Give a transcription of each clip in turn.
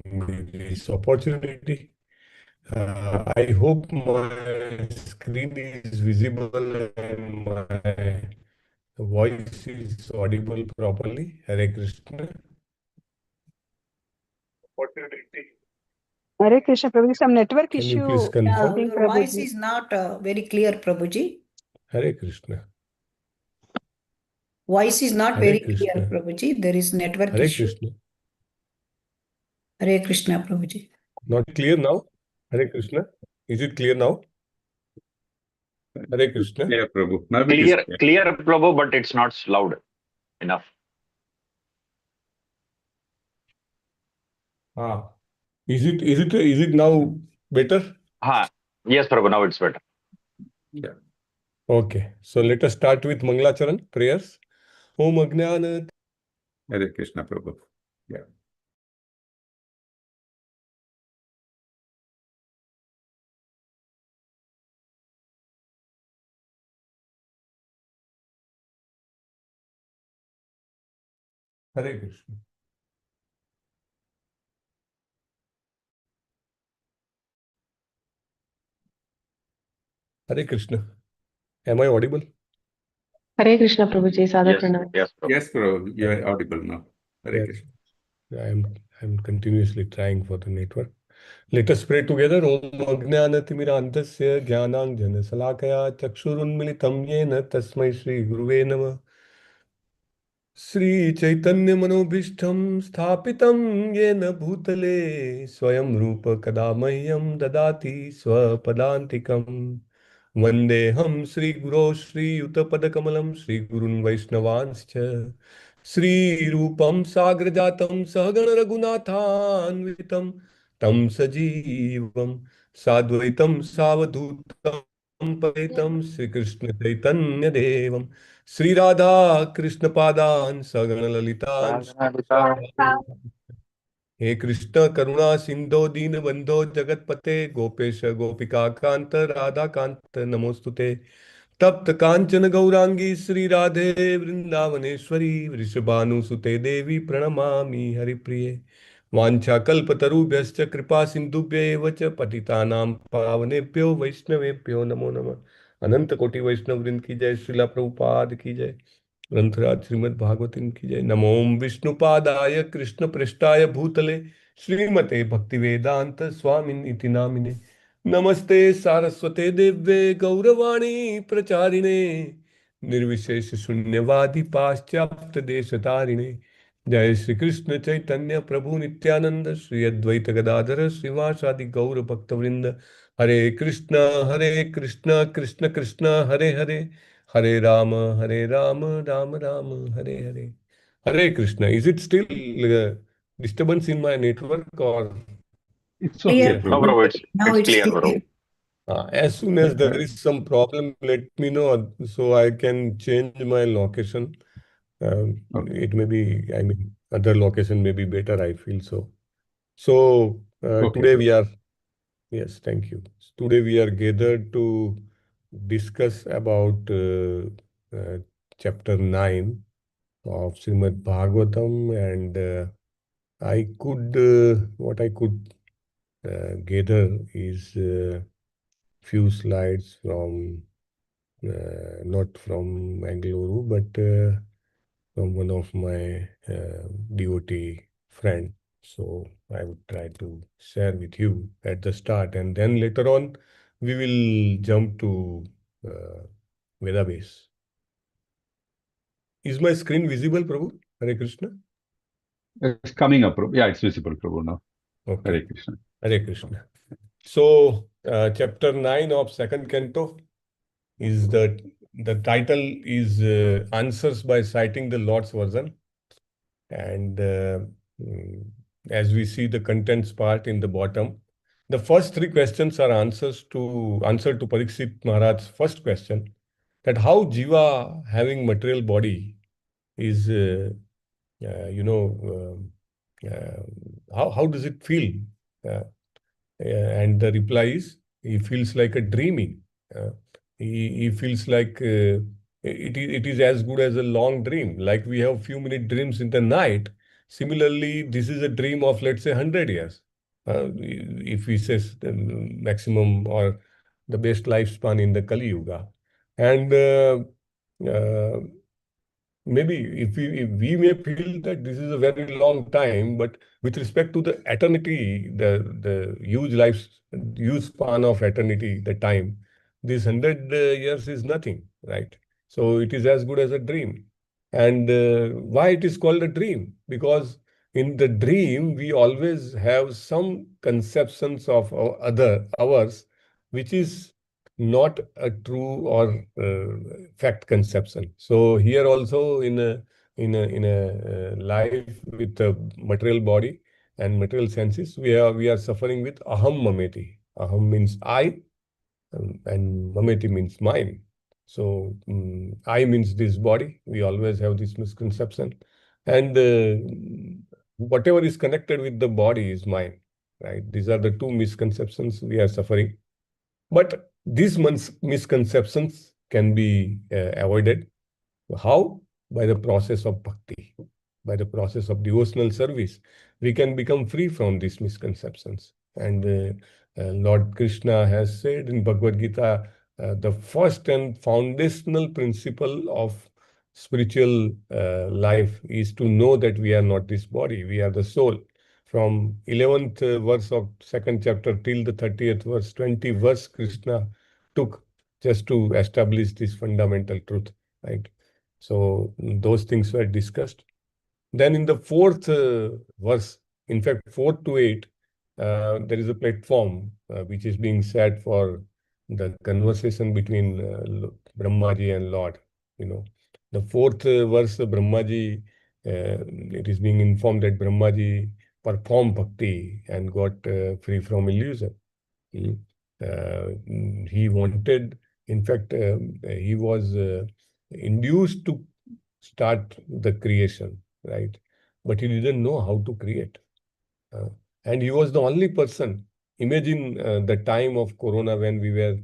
me this opportunity. I hope my screen is visible and my voice is audible properly. Hare Krishna. Opportunity. Hare Krishna, Prabhuji. Some network Can you issue. please I confirm? think, Your voice Prabhuji. is not very clear, Prabhuji. Hare Krishna. Voice is not Hare very Krishna. clear, Prabhuji. There is network Hare issue. Krishna. Hare Krishna, Prabhuji. Not clear now? Hare Krishna. Is it clear now? Hare Krishna. Yeah, Prabhu. Now it is Clear, Prabhu, but it's not loud enough. Is it now better? Yes, Prabhu, now it's better. Yeah. Okay. So let us start with Mangalacharan prayers. Om Ajnana. Hare Krishna, Prabhu. Yeah. Hare Krishna. Hare Krishna. Am I audible? Hare Krishna, Prabhuji. Sadhu Pranam. Yes, Prabhu. Yes, Prabhu. You are audible now. Hare Yes. Krishna. I'm continuously trying for the network. Let us pray together. Om Ajnanatimirandasya Jnananjana Salakaya Chakshurunmilitam Yena Tasmai Shri Guruve Namah. Shri Chaitanya Manobhishtam Sthapitam Yena Bhutale Swayam Rupa Kadamahyam Dadati Swapadantikam Vandeham Shri Guru Shri Yuttapadakamalam Shri Gurun Vaishnavanscha Shri Rupam Sagrajatam Sahagana Raghunathanvitam Tam Sajivam Sadvaitam Savadutam Paitam Shri Krishna Chaitanya Devam Sri Radha Krishna Padan Sagana Lalitan हे कृष्ण करुणा सिंधो दीन बंधो जगतपते गोपेश गोपिका कांत राधा कांत नमोस्तुते तप्त कांचन गौरांगी श्री राधे वृंदावनेश्वरी वृषभानुसुते देवी प्रणमामि हरिप्रिये वाञ्छाकल्पतरुभ्यश्च कृपा सिन्धुभ्यैव च पतितानां पावनेभ्यो वैष्णवेभ्यो नमो नमः अनंत कोटि वैष्णव वृंद की जय श्रीला प्रभुपाद की जय ग्रंथराज श्रीमद् भागवतम की जय नमो विष्णुपादाय कृष्ण पृष्ठाय भूतले श्रीमते भक्ति वेदांत स्वामिन इति नामिने नमस्ते सारस्वते देव्ये गौरवाणी प्रचारिणे निर्विशेष शून्यवादी पाश्चात्य देशतारिणे जय श्री कृष्ण चैतन्य प्रभु नित्यानंद श्री अद्वैत गदाधर श्रीवासादि गौर भक्तवृंद हरे Krishna Krishna Krishna Hare Hare Hare Rama, Rama Rama, Hare Hare. Hare Krishna. Is it still disturbance in my network or? It's okay, Clear. No, Prabhu. Prabhu, Now it's clear, Prabhu. As soon as there is some problem, let me know so I can change my location. Okay. It may be, I mean, other location may be better, I feel so. So Okay, today Prabhu. we are, yes, thank you. Today we are gathered to discuss about chapter 9 of Srimad Bhagavatam, and what I could gather is few slides from, not from Mangaluru, but from one of my devotee friend. So I would try to share with you at the start, and then later on we will jump to Veda base. Is my screen visible, Prabhu? Hare Krishna. It's coming up, Prabhu. Yeah, it's visible, Prabhu now. Okay. Hare Krishna. Hare Krishna. So, chapter 9 of second canto is the title is Answers by Citing the Lord's Version. And mm, as we see the contents part in the bottom, the first three questions are answered to Parikshit Maharaj's first question, that how Jiva having material body is, how does it feel? Uh, and the reply is, he feels like a dreaming. He feels like it is as good as a long dream. Like we have few minute dreams in the night, Similarly, this is a dream of, let's say, 100 years. If we say the maximum or the best lifespan in the Kali Yuga. And maybe if we may feel that this is a very long time, but with respect to the eternity, the huge span of eternity, the time, this 100 years is nothing, right? So it is as good as a dream. And why it is called a dream? Because in the dream we always have some conceptions of ours, which is not a true or fact conception. So here also in a life with a material body and material senses, we are suffering with aham mameti. Aham means I, and mameti means mine. So I means this body. We always have this misconception, and whatever is connected with the body is mine. Right? These are the two misconceptions we are suffering. But these misconceptions can be avoided. How? By the process of bhakti, by the process of devotional service. We can become free from these misconceptions. And Lord Krishna has said in Bhagavad Gita, the first and foundational principle of spiritual life is to know that we are not this body, we are the soul. From 11th verse of 2nd chapter till the 30th verse, 20 verse Krishna took just to establish this fundamental truth, right? So those things were discussed. Then in the 4th verse, in fact 4 to 8, there is a platform which is being set for the conversation between Brahmaji and Lord. The 4th verse, Brahmaji, it is being informed that Brahmaji performed bhakti and got free from illusion. He wanted, in fact, he was induced to start the creation, right? But he didn't know how to create. And he was the only person. Imagine the time of Corona when we were,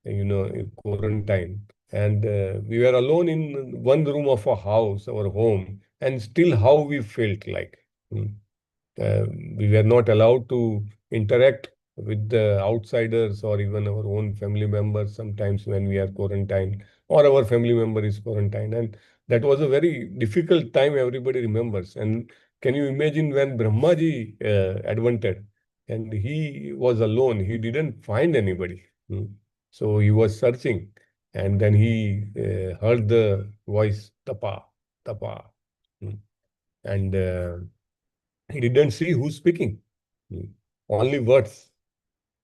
in quarantine, and we were alone in one room of a house, our home, and still how we felt like. We were not allowed to interact with the outsiders or even our own family members sometimes when we are quarantined or our family member is quarantined. And that was a very difficult time, everybody remembers. And can you imagine when Brahmaji advented and he was alone, he didn't find anybody. So he was searching, and then he heard the voice, Tapa, Tapa. And he didn't see who's speaking, only words.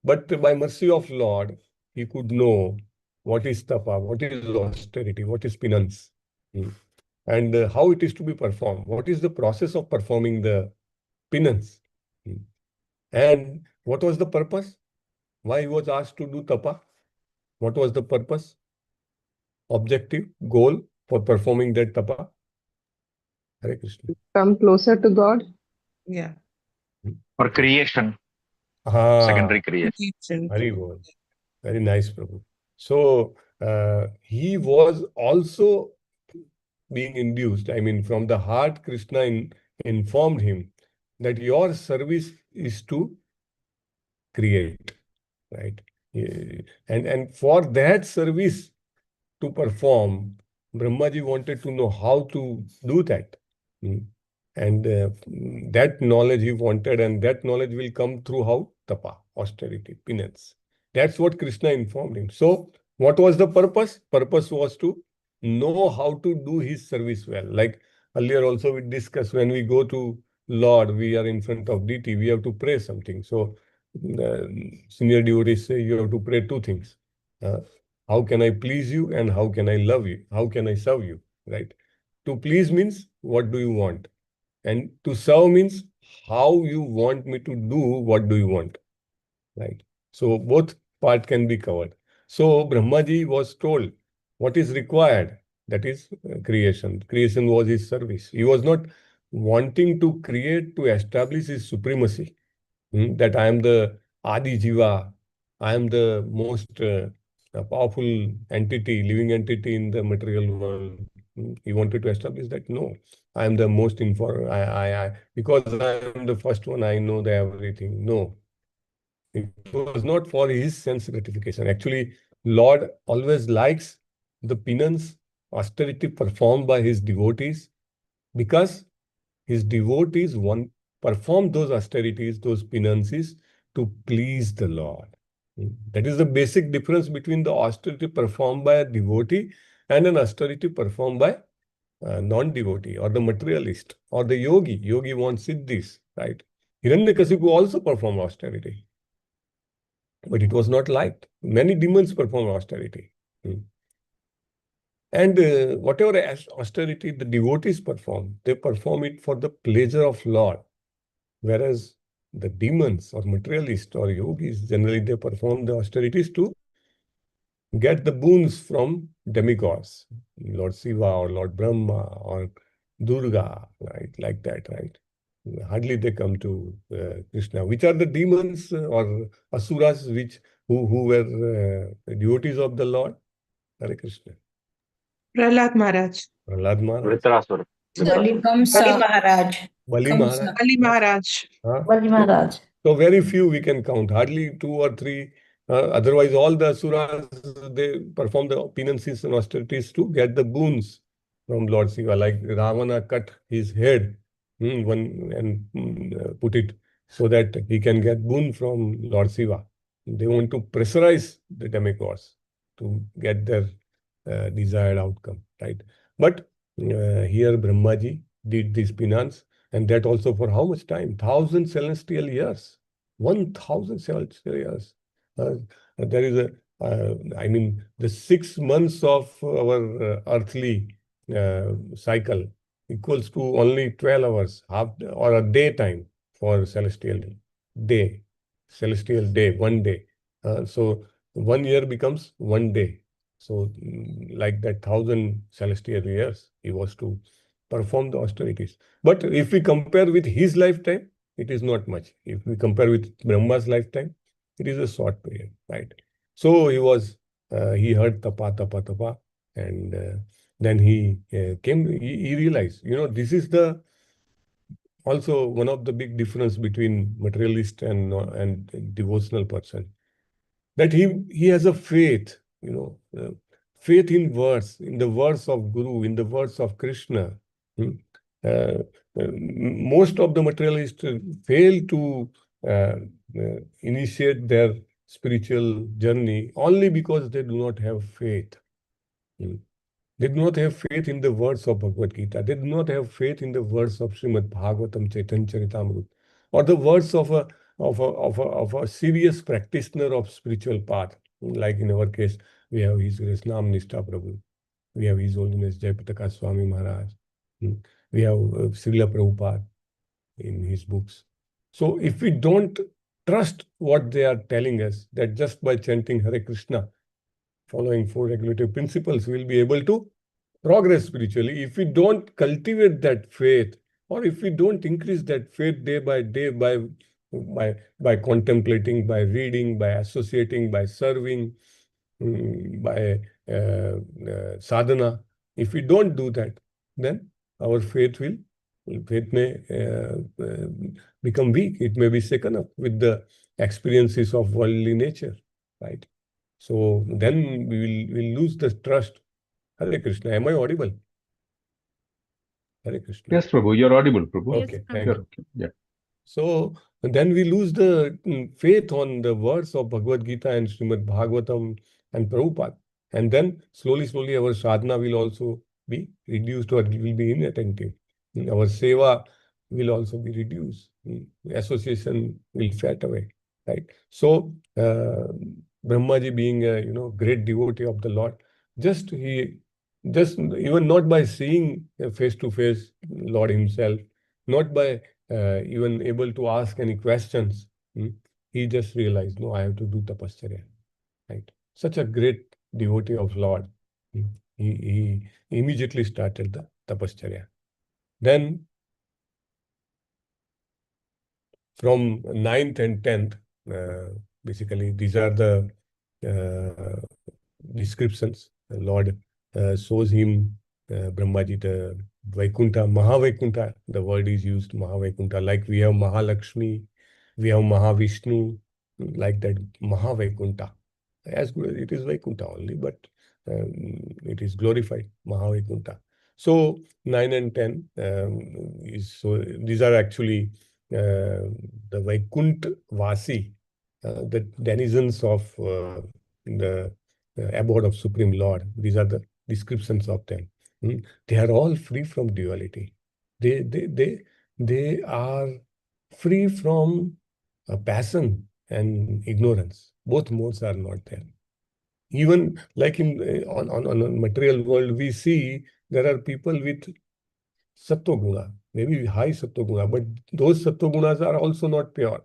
But by mercy of Lord, he could know what is tapa, what is austerity, what is penance, and how it is to be performed. What is the process of performing the penance? And what was the purpose? Why he was asked to do tapa? What was the purpose? Objective, goal for performing that tapa? Hare Krishna. Come closer to God. Yeah. For creation, secondary creation. Very good. Very nice, Prabhu. So he was also being induced. I mean, from the heart, Krishna informed him that your service is to create, right? And for that service to perform, Brahmaji wanted to know how to do that. And that knowledge he wanted, and that knowledge will come through how? Tapa, austerity, penance. That's what Krishna informed him. So what was the purpose? Purpose was to know how to do his service well. Like earlier also we discussed, when we go to Lord, we are in front of deity, we have to pray something. So senior devotees say you have to pray two things. How can I please you and how can I love you? How can I serve you? Right? To please means what do you want? And to serve means how you want me to do, what do you want? Right? So both part can be covered. So Brahmaji was told what is required, that is creation. Creation was his service. He was not wanting to create to establish his supremacy, that I am the Adi Jiva, I am the most powerful entity, living entity in the material world. He wanted to establish that, no, I am the most informed, because I am the first one, I know the everything. No, it was not for his sense gratification. Actually, Lord always likes the penance, austerity performed by his devotees, because his devotees perform those austerities, those penances to please the Lord. That is the basic difference between the austerity performed by a devotee and an austerity performed by a non-devotee or the materialist or the yogi. Yogi wants siddhis, right? Hiranyakasipu also performed austerity, but it was not liked. Many demons perform austerity. And whatever austerity the devotees perform, they perform it for the pleasure of Lord. Whereas the demons or materialists or yogis, generally they perform the austerities to get the boons from demigods, Lord Seva or Lord Brahma or Durga, right? Like that, right? Hardly they come to Krishna. Which are the demons or asuras who were devotees of the Lord? Hare Krishna. Prahlad Maharaj. Prahlad Maharaj. Vritrasura. Bali Kamsa Maharaj. Bali Kamsa. Maharaj. Ali Maharaj. Bali Maharaj. So very few we can count, hardly 2 or 3. Otherwise, all the asuras, they perform the penances and austerities to get the boons from Lord Shiva. Like Ravana cut his head and put it so that he can get boon from Lord Shiva. They want to pressurize the demigods to get their desired outcome, right? But here Brahmaji did this penance, and that also for how much time? 1,000 celestial years. 1,000 celestial years. There is the 6 months of our earthly cycle equals to only 12 hours, or a daytime for celestial day. Celestial day, 1 day. So 1 year becomes 1 day. So like that 1,000 celestial years, he was to perform the austerities. But if we compare with his lifetime, it is not much. If we compare with Brahma's lifetime, it is a short period, right? So he heard tapa, tapa, tapa, and then he he realized, this is also one of the big difference between materialist and devotional person, that he has a faith, faith in the words of Guru, in the words of Krishna. Most of the materialists fail to initiate their spiritual journey only because they do not have faith. They do not have faith in the words of Bhagavad Gita. They do not have faith in the words of Srimad Bhagavatam, Chaitanya Charitamrita, or the words of a serious practitioner of spiritual path. Like in our case, we have His Grace Nam Nishtha Prabhu. We have His Holiness Jayapataka Swami Maharaj. We have Srila Prabhupada in his books. So if we don't trust what they are telling us, that just by chanting Hare Krishna, following 4 regulative principles, we will be able to progress spiritually. If we don't cultivate that faith, or if we don't increase that faith day by day by contemplating, by reading, by associating, by serving, by sadhana, if we don't do that, then our faith may become weak. It may be shaken up with the experiences of worldly nature, right? So then we'll lose the trust. Hare Krishna. Am I audible? Hare Krishna. Yes, Prabhu, you're audible, Prabhu. Okay, thank You're you. okay. Yeah. So then we lose the faith on the words of Bhagavad Gita and Srimad Bhagavatam and Prabhupada. And then slowly our sadhana will also be reduced or will be inattentive. Our seva will also be reduced. Association will fade away, right? So Brahmaji being a great devotee of the Lord, just even not by seeing face to face Lord himself, not by even able to ask any questions, he just realized, no, I have to do tapasya, right? Such a great devotee of Lord. He immediately started the tapasya. Then from 9th and 10th, basically these are the descriptions. The Lord shows him Brahmaji, the Vaikuntha, Mahavaikuntha, the word is used, Mahavaikuntha, like we have Mahalakshmi, we have Mahavishnu, like that, Mahavaikuntha. As it is Vaikuntha only, but it is glorified, Mahavaikuntha. So 9 and 10 these are actually the Vaikuntha Vasi, the denizens of the abode of Supreme Lord. These are the descriptions of them. They are all free from duality. They are free from passion and ignorance. Both modes are not there. Even like in on a material world, we see there are people with sattva-guna, maybe high sattva-guna, but those sattva-gunas are also not pure.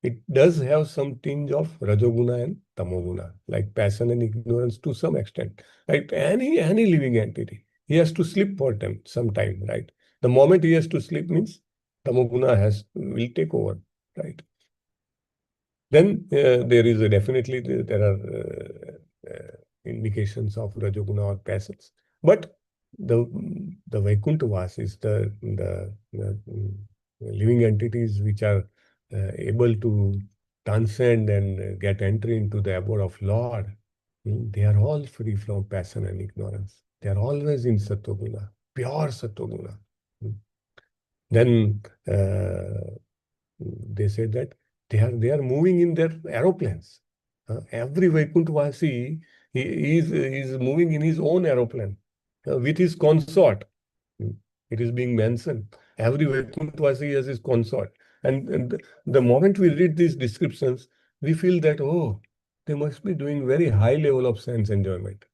It does have some tinge of rajoguna and tamoguna, like passion and ignorance to some extent. Like any living entity, he has to sleep for some time, right? The moment he has to sleep means tamoguna will take over, right? Then there is definitely there are indications of rajoguna or passions, but the Vaikuntha Vas is the living entities which are able to transcend and get entry into the abode of Lord. They are all free from passion and ignorance. They are always in Sattva-guna, pure Sattva-guna. Then they say that they are moving in their aeroplanes. Every Vaikuntha Vasi is moving in his own aeroplane with his consort. It is being mentioned. Every Vaikuntha Vasi has his consort. And the moment we read these descriptions, we feel that, oh, they must be doing very high level of sense enjoyment.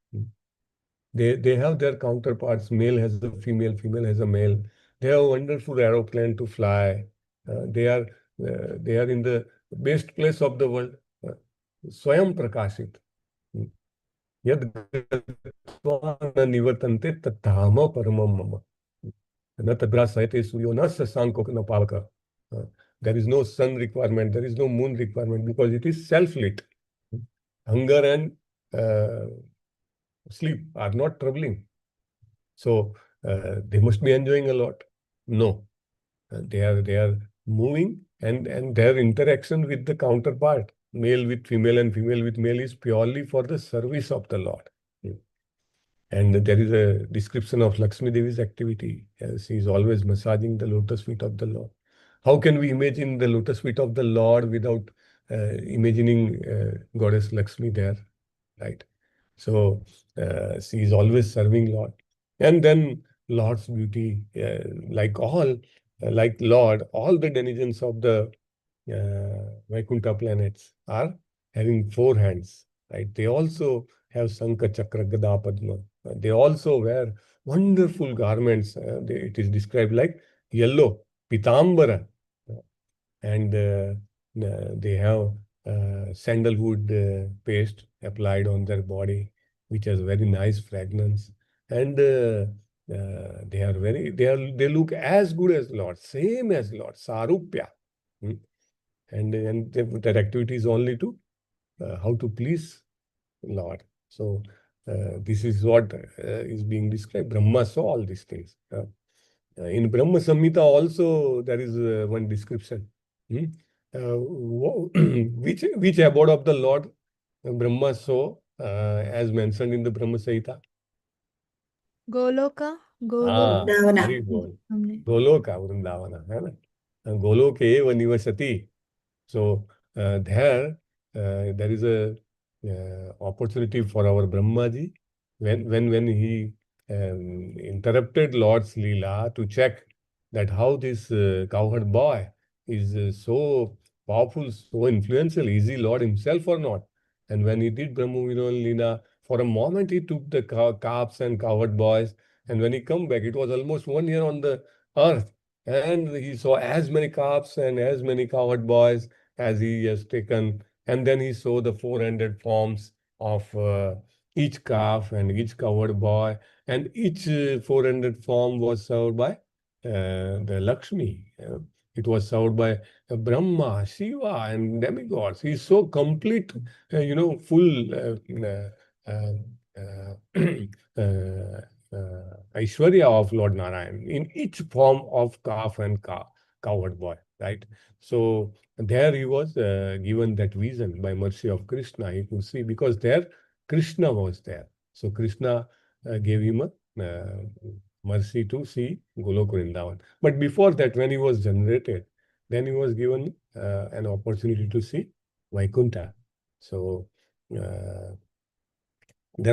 They have their counterparts. Male has a female, female has a male. They have a wonderful aeroplane to fly. They are in the best place of the world. Swayam Prakashit. Yad Gata Nivartante Tathama Paramam Mama. Na Tadrasayate Suryo Na Sasanko Na Pavaka. There is no sun requirement, there is no moon requirement because it is self-lit. Hunger and sleep are not troubling. So they must be enjoying a lot. No, they are moving, and their interaction with the counterpart, male with female and female with male, is purely for the service of the Lord. And there is a description of Lakshmi Devi's activity. She is always massaging the lotus feet of the Lord. How can we imagine the lotus feet of the Lord without imagining Goddess Lakshmi there, right? So she is always serving Lord. And then Lord's beauty, like Lord, all the denizens of the Vaikuntha planets are having 4 hands, right? They also have Sankha, Chakra, Gada, Padma. They also wear wonderful garments. It is described like yellow, pitambara. And they have sandalwood paste applied on their body, which has very nice fragrance. And they look as good as Lord, same as Lord, Sarupya. And their activity is only to how to please Lord. So this is what is being described. Brahma saw all these things. In Brahma Samhita also there is one description. Which abode of the Lord Brahma saw as mentioned in the Brahma Samhita? Goloka, Very good. Goloka, Vrindavana. Goloke eva nivasati. So there is a opportunity for our Brahmaji when he interrupted Lord's Leela to check that how this cowherd boy is so powerful, so influential. Is he Lord himself or not? And when he did Brahma Leela, for a moment he took the calves and cowherd boys, and when he come back, it was almost 1 year on the earth, and he saw as many calves and as many cowherd boys as he has taken, and then he saw the 400 forms of each calf and each cowherd boy, and each 400 form was served by the Lakshmi. It was served by Brahma, Shiva, and demigods. He is so complete, full Aishwarya of Lord Narayan in each form of calf and cowherd boy, right? So there he was given that vision by mercy of Krishna. He could see because there Krishna was there. So Krishna gave him a mercy to see Golok Vrindavan. But before that, when he was generated, then he was given an opportunity to see Vaikuntha. So there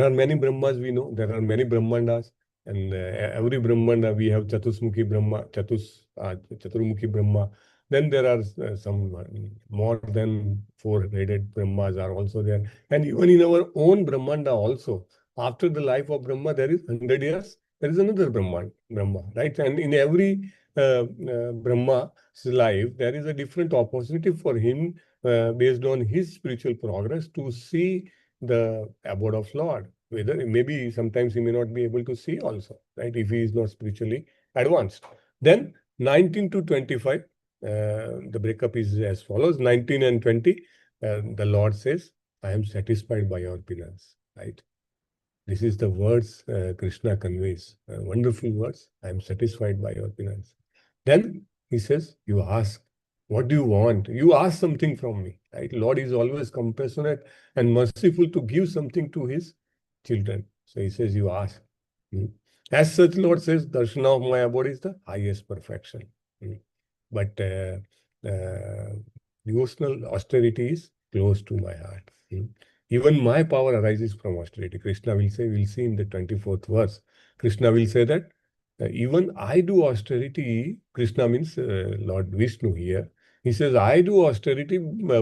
are many Brahmas we know. There are many Brahmandas. And every Brahmanda, we have Chatusmukhi Brahma, Chaturmukhi Brahma. Then there are some more than 4-headed Brahmas are also there. And even in our own Brahmanda also, after the life of Brahma, there is 100 years, there is another Brahma, right? And in every Brahma's life, there is a different opportunity for him based on his spiritual progress to see the abode of Lord. Whether maybe sometimes he may not be able to see also, right? If he is not spiritually advanced. Then 19 to 25, the breakup is as follows. 19 and 20, the Lord says, I am satisfied by your penance, right? This is the words Krishna conveys. Wonderful words. I am satisfied by your penance. Then he says, you ask, what do you want? You ask something from me, right? Lord is always compassionate and merciful to give something to his children. So he says, you ask. As such, Lord says, Darshana of my abode is the highest perfection. But devotional austerity is close to my heart. Even my power arises from austerity. Krishna will say, we'll see in the 24th verse, Krishna will say that even I do austerity. Krishna means Lord Vishnu here. He says, I do austerity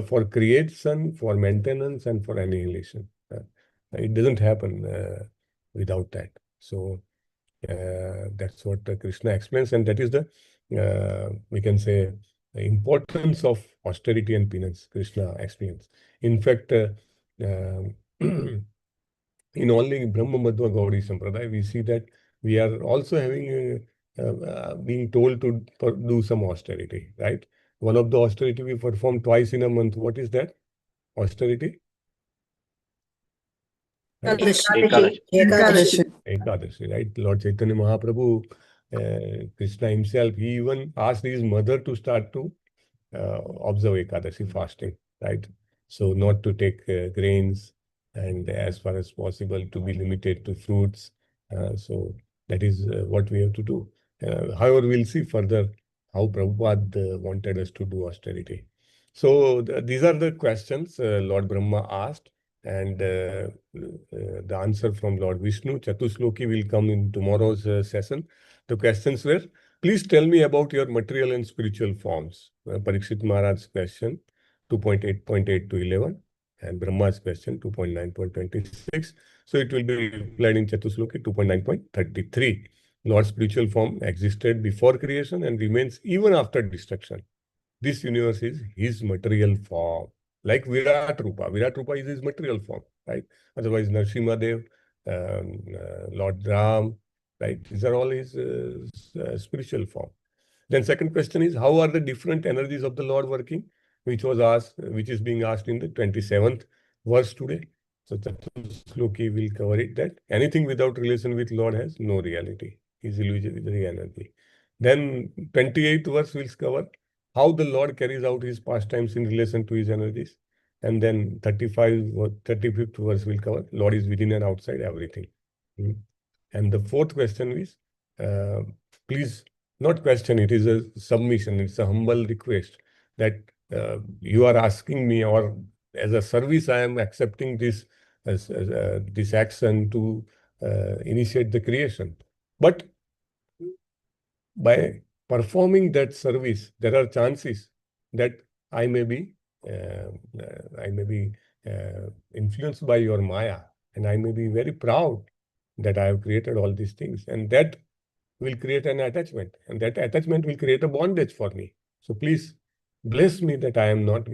for creation, for maintenance, and for annihilation. It doesn't happen without that. So that's what Krishna explains, and that is the, we can say, the importance of austerity and penance. Krishna explains. In fact, in only Brahma Madhva Gaudiya Sampradaya, we see that we are also having being told to do some austerity, right? One of the austerity we perform twice in a month. What is that austerity? Ekadashi, right? Lord Chaitanya Mahaprabhu, Krishna himself, he even asked his mother to start to observe Ekadashi fasting, right? So not to take grains, and as far as possible to be limited to fruits. So that is what we have to do. However, we'll see further how Prabhupada wanted us to do austerity. So these are the questions Lord Brahma asked, and the answer from Lord Vishnu. Chatusloki will come in tomorrow's session. The questions were, please tell me about your material and spiritual forms. Parikshit Maharaj's question 2.8.8 to 11, and Brahma's question 2.9.26. So it will be replied in Chatusloki 2.9.33. Lord's spiritual form existed before creation and remains even after destruction. This universe is his material form. Like Virat Rupa. Virat Rupa is his material form, right? Otherwise, Narsimhadev, Lord Ram, right? These are all his spiritual form. Then second question is, how are the different energies of the Lord working? Which was asked, which is being asked in the 27th verse today. So Chatusloki will cover it, that anything without relation with Lord has no reality. His illusory energy. Then 28th verse will cover how the Lord carries out his pastimes in relation to his energies. And then 35th verse will cover Lord is within and outside everything. And the fourth question is, please, not question, it is a submission, it's a humble request that you are asking me, or as a service I am accepting this as this action to initiate the creation. But by performing that service, there are chances that I may be influenced by your Maya, and I may be very proud that I have created all these things, and that will create an attachment, and that attachment will create a bondage for me. So please bless me that I am not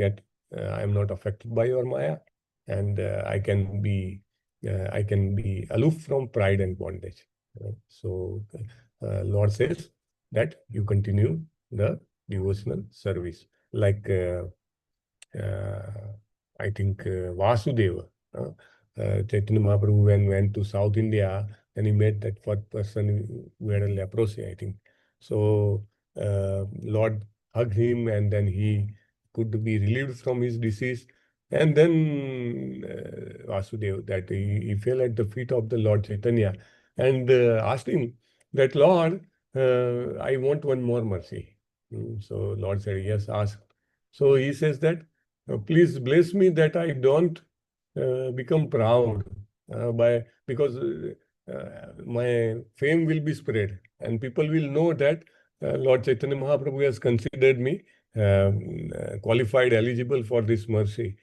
affected by your Maya, and I can be aloof from pride and bondage. So Lord says that you continue the devotional service, like I think Vasudeva, Chaitanya Mahaprabhu, when went to South India, and he met that fourth person who had a leprosy, I think. So Lord hugged him, and then he could be relieved from his disease. And then Vasudev, that he fell at the feet of the Lord Chaitanya and asked him that, Lord, I want one more mercy. So Lord said, yes, ask. So he says that, please bless me that I don't become proud because my fame will be spread and people will know that Lord Chaitanya Mahaprabhu has considered me qualified, eligible for this mercy,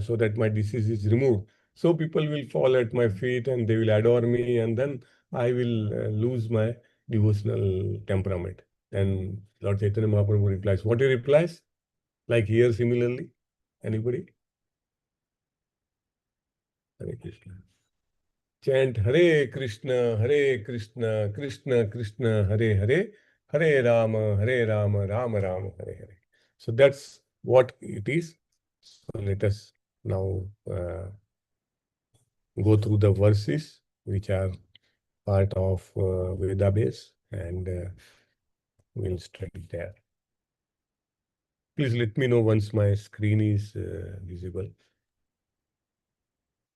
so that my disease is removed. So people will fall at my feet and they will adore me, and then I will lose my devotional temperament. And Lord Chaitanya Mahaprabhu replies. What he replies? Like here similarly? Anybody? Hare Krishna. Chant Hare Krishna, Krishna Krishna, Hare Hare, Hare Rama, Rama Rama, Hare Hare. So that's what it is. So let us now go through the verses which are part of Veda base, and we'll study there. Please let me know once my screen is visible.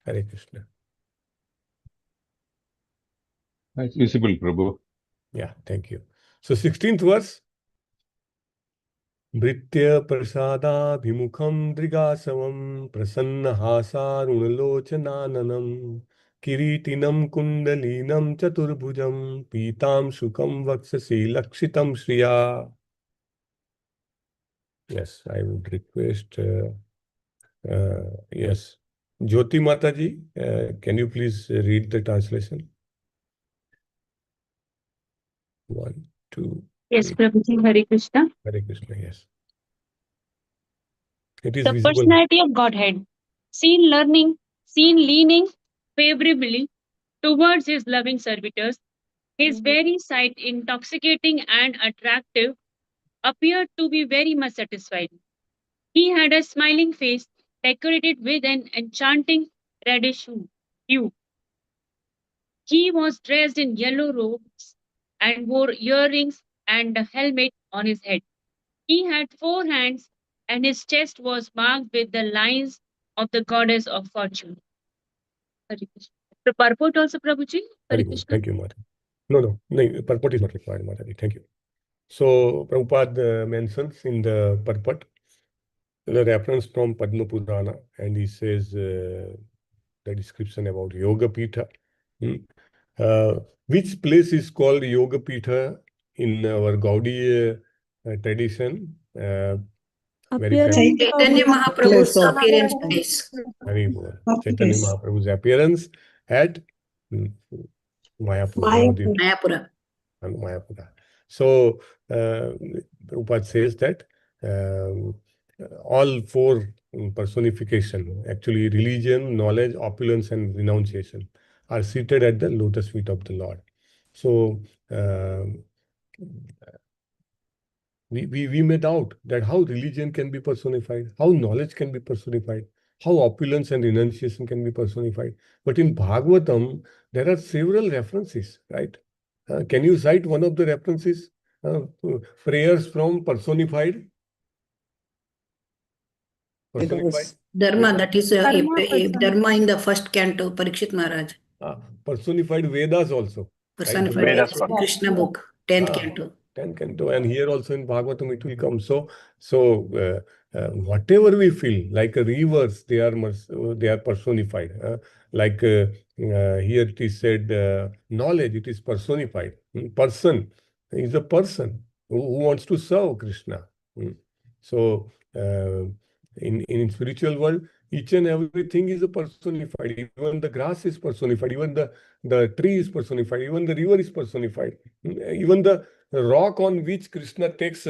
Hare Krishna. It's visible, Prabhu. Yeah, thank you. So 16th verse. Bhritya prasada bhimukham drigasavam prasanna hasarunalochananam kiritinam kundalinam chaturbhujam pitam shukam vaksasi lakshitam shriya. Yes, I would request, yes, Jyoti Mataji, can you please read the translation? 1, 2. Yes, Prabhuji, Hare Krishna. Hare Krishna, yes. It is The visible. personality of Godhead, seen leaning favorably towards his loving servitors, his very sight intoxicating and attractive, appeared to be very much satisfied. He had a smiling face decorated with an enchanting reddish hue. He was dressed in yellow robes and wore earrings and a helmet on his head. He had 4 hands, and his chest was marked with the lines of the goddess of fortune. Hare Krishna. The purport also, Prabhuji? Very good. Thank you, Mata. No, purport is not required, Mata. Thank you. So, Prabhupada mentions in the purport the reference from Padma Purana, and he says the description about Yoga Pitha. Which place is called Yoga Pitha in our Gaudiya tradition? Chaitanya Mahaprabhu's appearance place. Very good. Chaitanya Mahaprabhu's appearance at Mayapura. Mayapura. So, Prabhupada says that all 4 personification, actually religion, knowledge, opulence, and renunciation, are seated at the lotus feet of the Lord. So, we may doubt that how religion can be personified, how knowledge can be personified, how opulence and renunciation can be personified. But in Bhagavatam, there are several references, right? Can you cite one of the references? Prayers from personified? Dharma, that is Dharma in the first canto, Parikshit Maharaj. Personified Vedas also. Personified Right? Vedas, Krishna book, 10th canto. 10th canto, and here also in Bhagavatam it will come. So whatever we feel, like rivers, they are personified. Like here it is said, knowledge, it is personified. Person is a person who wants to serve Krishna. So in spiritual world, each and everything is personified. Even the grass is personified. Even the tree is personified. Even the river is personified. Even the rock on which Krishna takes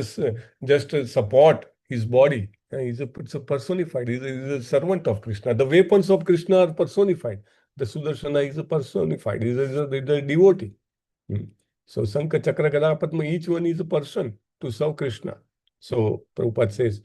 just support his body. It's a personified. He's a servant of Krishna. The weapons of Krishna are personified. The Sudarshana is a personified. He's a devotee. So Sankha, Chakra, Gada, Padma, each one is a person to serve Krishna. So Prabhupada says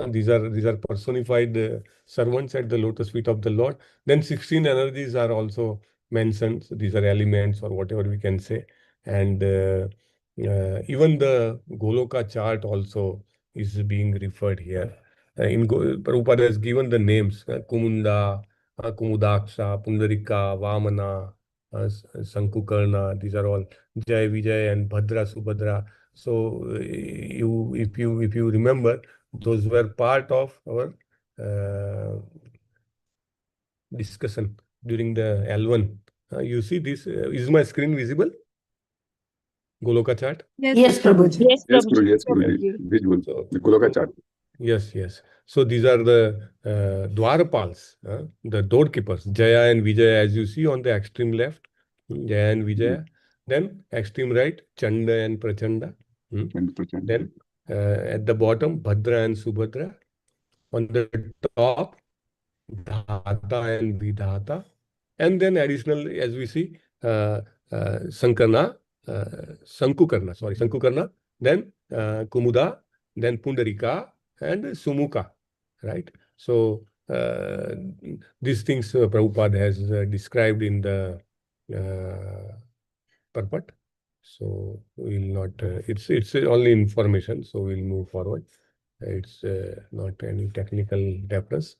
these are personified servants at the lotus feet of the Lord. Then 16 energies are also mentions. These are elements or whatever we can say. And even the Goloka chart also is being referred here. Prabhupada has given the names, Kumunda, Kumudaksha, Pundarika, Vamana, Sankukarna. These are all Jai, Vijay and Bhadra, Subhadra. So if you remember, those were part of our discussion during the L1. You see this, is my screen visible? Goloka chart? Yes, Prabhuji. Yes, Yes, Prabhuji. Prabhuji. Prabhuji. Visual. So, The Goloka chart. yes, yes. So these are the Dwarapals, the doorkeepers, Jaya and Vijaya, as you see on the extreme left, Jaya and Vijaya. Then extreme right, Chanda and Prachanda. Then at the bottom, Bhadra and Subhadra. On the top, Dhata and Vidhata. And then additional, as we see, Sankukarna, then Kumuda, then Pundarika, and Sumukha, right? So these things Prabhupada has described in the purport. So we will not, it's only information, so we'll move forward. It's not any technical reference.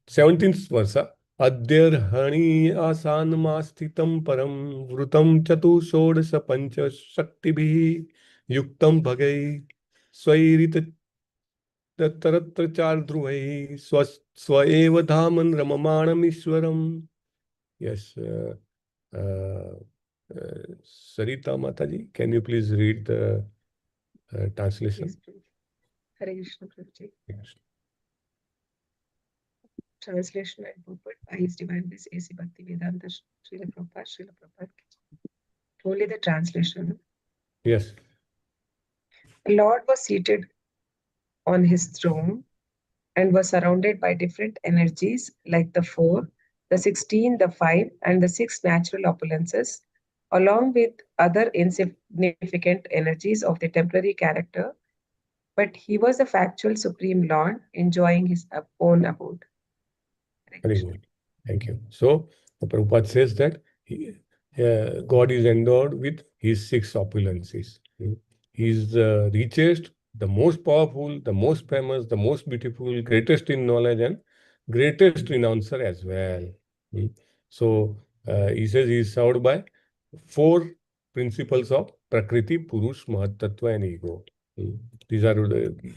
17th verse. Adhyarhani asanmasथितं param vrutam chatu षोडश पंच शक्तिभिः युक्तं भगै स्वैरित तरत्र चार्ध्रुवैः स्व एव धामन रममाणमीश्वरम्. Yes, Sarita Mataji, can you please read the translation? Yes, Prabhuji. Hare Krishna, Prabhuji. Translation and purport by His Divine Bliss A.C. Bhaktivedanta Srila Prabhupada. Only the translation. Yes. The Lord was seated on his throne and was surrounded by different energies like the 4, the 16, the 5, and the 6 natural opulences, along with other insignificant energies of the temporary character. But he was the factual Supreme Lord, enjoying his own abode. Very good. Thank you. So, the Prabhupada says that God is endowed with his 6 opulences. He is the richest, the most powerful, the most famous, the most beautiful, greatest in knowledge, and greatest renouncer as well. So, he says he is served by 4 principles of Prakriti, Purush, Mahatattva, and Ego. These are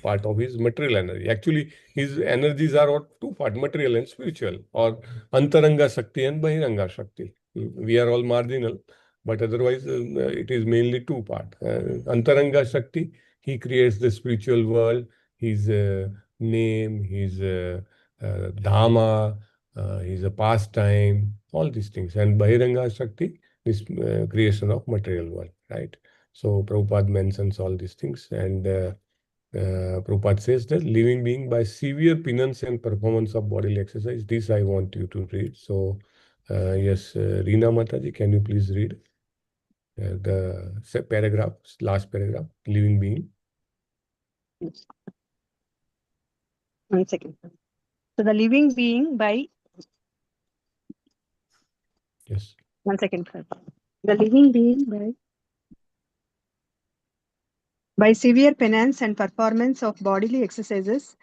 part of his material energy. Actually, his energies are 2 parts, material and spiritual, or Antaranga Shakti and Bahiranga Shakti. We are all marginal, but otherwise it is mainly 2 parts. Antaranga Shakti, he creates the spiritual world, his name, his Dhamma, his pastime, all these things. And Bahiranga Shakti, this creation of material world, right? So Prabhupada mentions all these things, and Prabhupada says that living being by severe penance and performance of bodily exercise. This I want you to read. So yes, Reena Mataji, can you please read the paragraph, last paragraph, living being? Yes. 1 second. So the living being by... Yes. 1 second. The living being by severe penance and performance of bodily exercises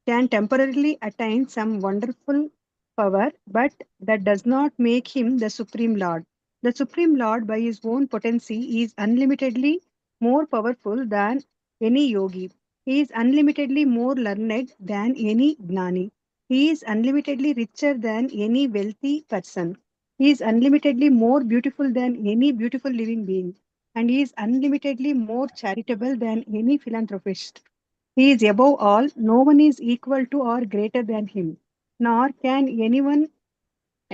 can temporarily attain some wonderful power, but that does not make him the Supreme Lord. The Supreme Lord, by his own potency, is unlimitedly more powerful than any yogi. He is unlimitedly more learned than any gnani. He is unlimitedly richer than any wealthy person. He is unlimitedly more beautiful than any beautiful living being. And he is unlimitedly more charitable than any philanthropist. He is above all, no one is equal to or greater than him, nor can anyone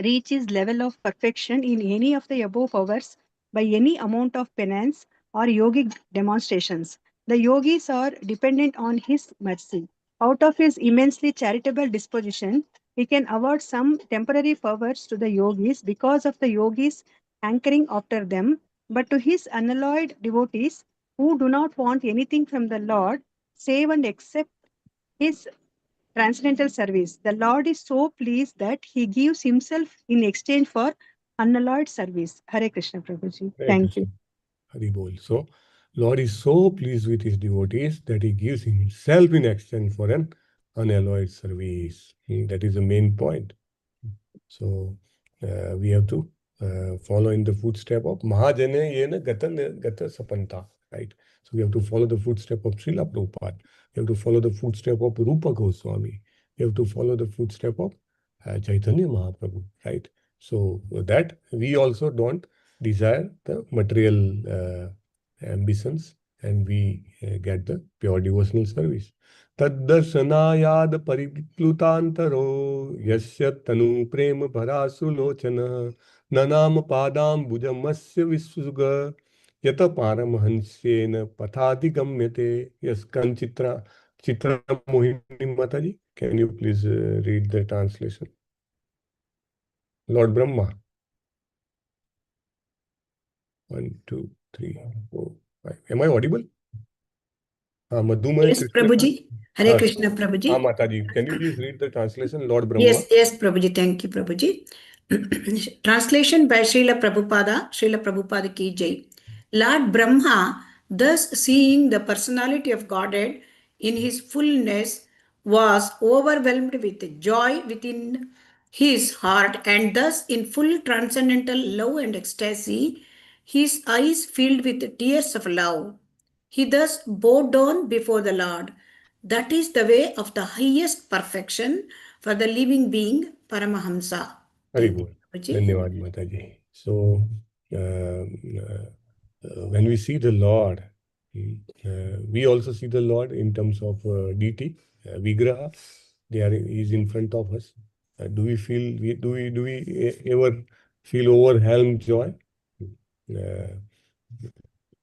reach his level of perfection in any of the above powers by any amount of penance or yogic demonstrations. The yogis are dependent on his mercy. Out of his immensely charitable disposition, he can award some temporary powers to the yogis because of the yogis hankering after them, but to his unalloyed devotees who do not want anything from the Lord save and accept his transcendental service, the Lord is so pleased that he gives himself in exchange for unalloyed service. Hare Krishna, Prabhuji. Thank you. Hari Bol. So, Lord is so pleased with his devotees that he gives himself in exchange for an unalloyed service. That is the main point. So, we have to follow in the footstep of Mahajane Yena Gata Sapanta. Right? So, we have to follow the footstep of Srila Prabhupada. We have to follow the footstep of Rupa Goswami. We have to follow the footstep of Chaitanya Mahaprabhu. Right? So, that we also don't desire the material ambitions, and we get the pure devotional service. Taddarsanayad pariplutantaro yasya tanu prema bharasulochana nanam padam bujamasya vissuga yata paramahansyena pathadigamyate. Yes, Chitra Mohini Mataji, can you please read the translation? Lord Brahma. 1, 2, 3, 4, 5. Am I audible? Yes, Prabhuji. Hare Krishna, Prabhuji. Mataji, can you please read the translation, Lord Brahma? Yes, Prabhuji. Thank you, Prabhuji. Translation by Srila Prabhupada. Srila Prabhupada ki jai. Lord Brahma, thus seeing the personality of Godhead in his fullness, was overwhelmed with joy within his heart, and thus in full transcendental love and ecstasy, his eyes filled with tears of love. He thus bowed down before the Lord. That is the way of the highest perfection for the living being, Paramahamsa. Very good. Dhanyavad Mataji. So, when we see the Lord, we also see the Lord in terms of deity, Vigraha. He is in front of us. Do we ever feel overwhelmed joy? Do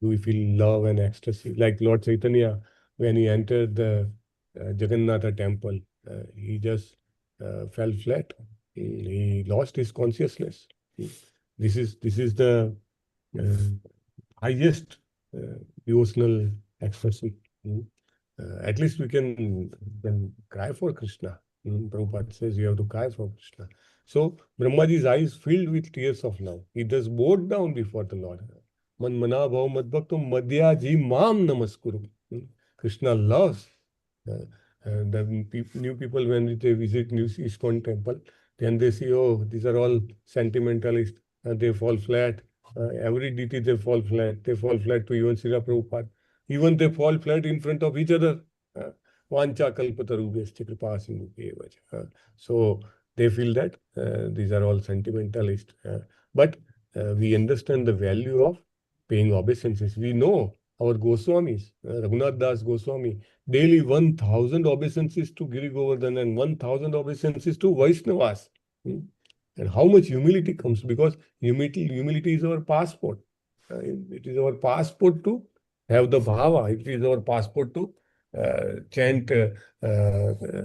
we feel love and ecstasy? Like Lord Chaitanya, when he entered the Jagannatha temple, he just fell flat. He lost his consciousness. This is the highest devotional ecstasy. At least we can cry for Krishna. Prabhupada says you have to cry for Krishna. So Brahmaji's eyes filled with tears of love. He just bowed down before the Lord. Man mana bhav madbhakto madhyaji mam namaskuru. Krishna loves the new people when they visit new ISKCON temple. Then they see, oh, these are all sentimentalists. They fall flat. Every deity they fall flat. They fall flat to even Srila Prabhupada. Even they fall flat in front of each other. Vancha kalpatarubhyascha kripa sindhu eva. So they feel that these are all sentimentalists. But we understand the value of paying obeisances. We know our Goswamis, Raghunath Das Goswami, daily 1,000 obeisances to Giri Govardhan and 1,000 obeisances to Vaishnavas. And how much humility comes, because humility is our passport. It is our passport to have the bhava. It is our passport to chant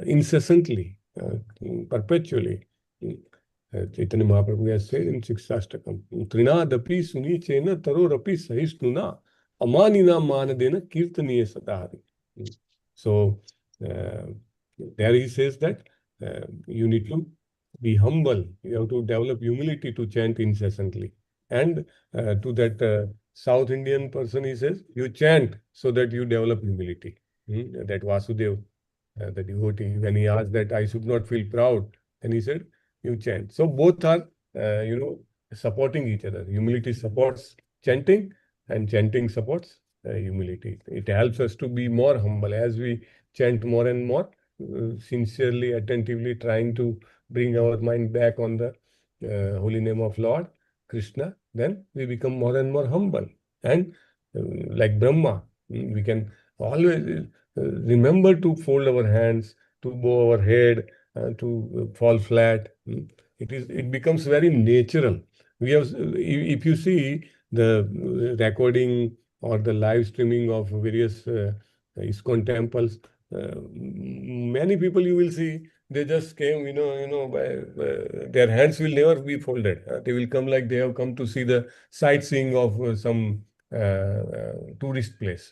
incessantly, perpetually. Chaitanya Mahaprabhu has said in Sikshastakam, Trinadapi sunichena tarorapi sahishnuna amanina manadena kirtaniya sadhari. So there he says that you need to be humble. You have to develop humility to chant incessantly. And to that South Indian person, he says, you chant so that you develop humility. That Vasudev, the devotee, when he asked that I should not feel proud, and he said, you chant. So both are, supporting each other. Humility supports chanting, and chanting supports humility. It helps us to be more humble as we chant more and more, sincerely, attentively trying to bring our mind back on the holy name of Lord Krishna. Then we become more and more humble. And like Brahma, we can always remember to fold our hands, to bow our head, to fall flat. It becomes very natural. We have, if you see the recording or the live streaming of various ISKCON temples, many people you will see, they just came, their hands will never be folded. They will come like they have come to see the sightseeing of some tourist place.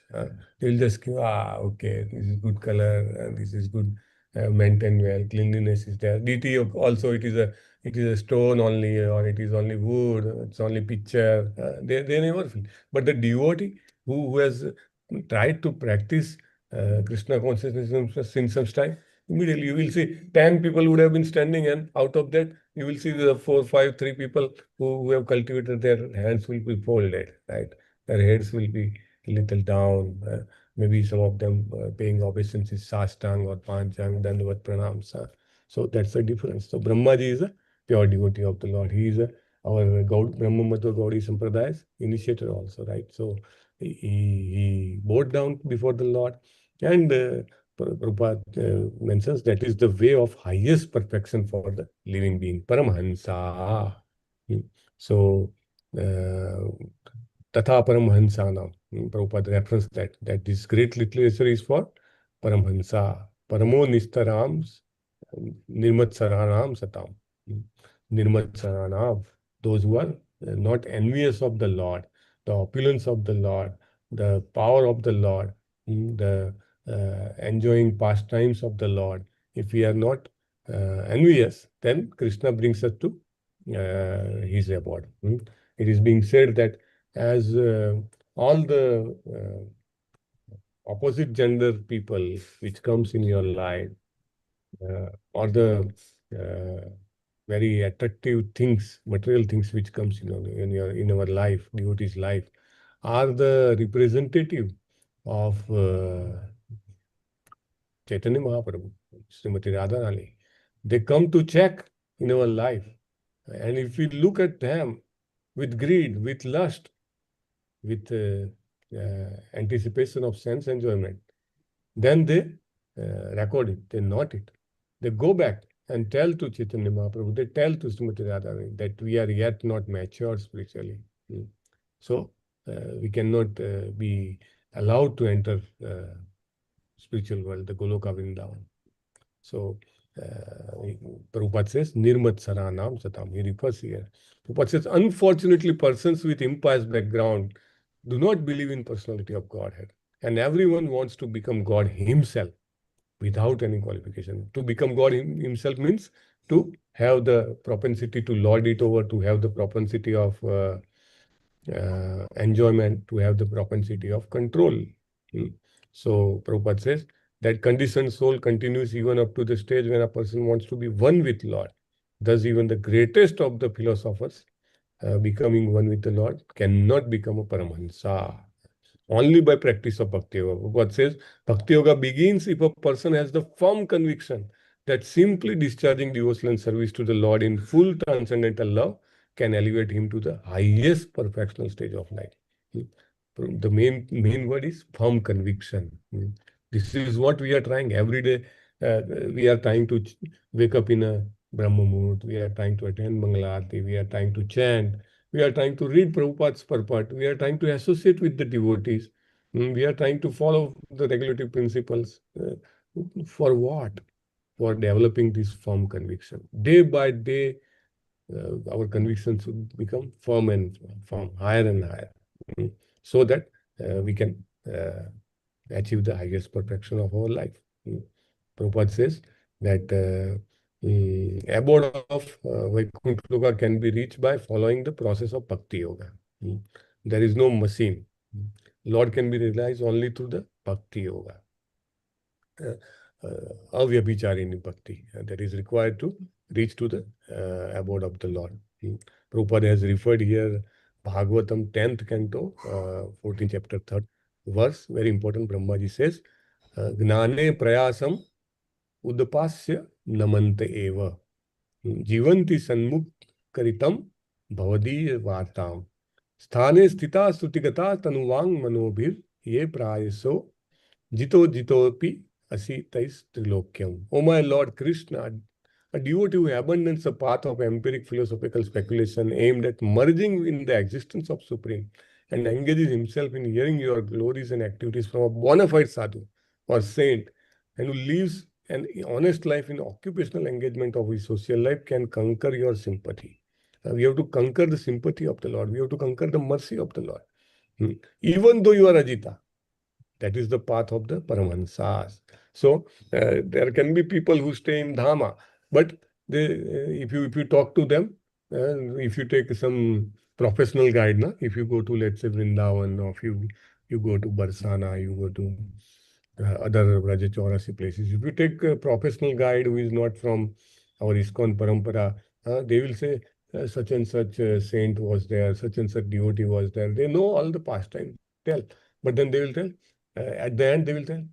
They will just give, okay, this is good color, and this is good maintained well. Cleanliness is there. Deity also, it is a stone only, or it is only wood. It's only picture. They never feel. But the devotee who has tried to practice Krishna consciousness in some time, immediately you will see 10 people would have been standing, and out of that you will see the 4, 5, 3 people who have cultivated, their hands will be folded, right? Their heads will be a little down. Maybe some of them paying obeisances, sastang or panchang, dandavat pranams. So that's the difference. So Brahmaji is a pure devotee of the Lord. He is our Brahma Madhva Gaudiya Sampraday's initiator also, right? So he bowed down before the Lord, and Prabhupada mentions that is the way of highest perfection for the living being, Paramhansa. So, Tatha Paramhansanam. Prabhupada reference that this great literature is for Paramhansa. Paramo Nistarams, Nirmat Saranam Satam. Nirmat Saranam. Those who are not envious of the Lord, the opulence of the Lord, the power of the Lord, the enjoying pastimes of the Lord. If we are not envious, then Krishna brings us to his abode. It is being said that as all the opposite gender people which comes in your life, or the very attractive things, material things which comes in our life, devotee's life, are the representative of Chaitanya Mahaprabhu, Srimati Radharani. They come to check in our life. And if we look at them with greed, with lust, with anticipation of sense enjoyment, then they record it, they note it. They go back and tell to Chaitanya Mahaprabhu, they tell to Srimati Radharani that we are yet not mature spiritually. So we cannot be allowed to enter spiritual world, the Goloka Vrindavan. So Prabhupada says, Nirmat Saranam Satam. He refers here. Prabhupada says, unfortunately, persons with impious background do not believe in personality of Godhead. And everyone wants to become God himself without any qualification. To become God himself means to have the propensity to lord it over, to have the propensity of enjoyment, to have the propensity of control. So Prabhupada says that conditioned soul continues even up to the stage when a person wants to be one with Lord. Thus even the greatest of the philosophers becoming one with the Lord cannot become a Paramahansa. Only by practice of Bhakti Yoga. Prabhupada says Bhakti Yoga begins if a person has the firm conviction that simply discharging devotional service to the Lord in full transcendental love can elevate him to the highest perfectional stage of life. The main word is firm conviction. This is what we are trying every day. We are trying to wake up in a Brahma Muhurt. We are trying to attend Mangalarti. We are trying to chant. We are trying to read Prabhupada's purport. We are trying to associate with the devotees. We are trying to follow the regulative principles. For what? For developing this firm conviction. Day by day, our convictions should become firm and firm, higher and higher, so that we can achieve the highest perfection of our life. Prabhupada says that abode of Vaikuntha Loka can be reached by following the process of Bhakti Yoga. There is no machine. Lord can be realized only through the Bhakti Yoga. Avyabhicharini Bhakti that is required to reach to the abode of the Lord. Prabhupada has referred here Bhagavatam 10th canto, 14th chapter, 3rd verse, very important. Brahmaji says, Gnane prayasam udapasya namante eva jivanti sanmuk karitam bhavadi vartam sthane sthita sutigata tanuvang manobhir ye prayaso jito jitopi asi tais trilokyam. O my Lord Krishna, a devotee who abandons the path of empiric philosophical speculation aimed at merging in the existence of Supreme and engages himself in hearing your glories and activities from a bona fide sadhu or saint, and who lives an honest life in occupational engagement of his social life, can conquer your sympathy. We have to conquer the sympathy of the Lord. We have to conquer the mercy of the Lord. Even though you are Ajita, that is the path of the Paramahansas. So there can be people who stay in Dhama, but if you talk to them, if you take some professional guide, if you go to, let's say, Vrindavan, or if you go to Barsana, you go to other Rajachaurasi places. If you take a professional guide who is not from our ISKCON Parampara, they will say such and such saint was there, such and such devotee was there. They know all the pastime, tell. But then they will tell, at the end they will tell,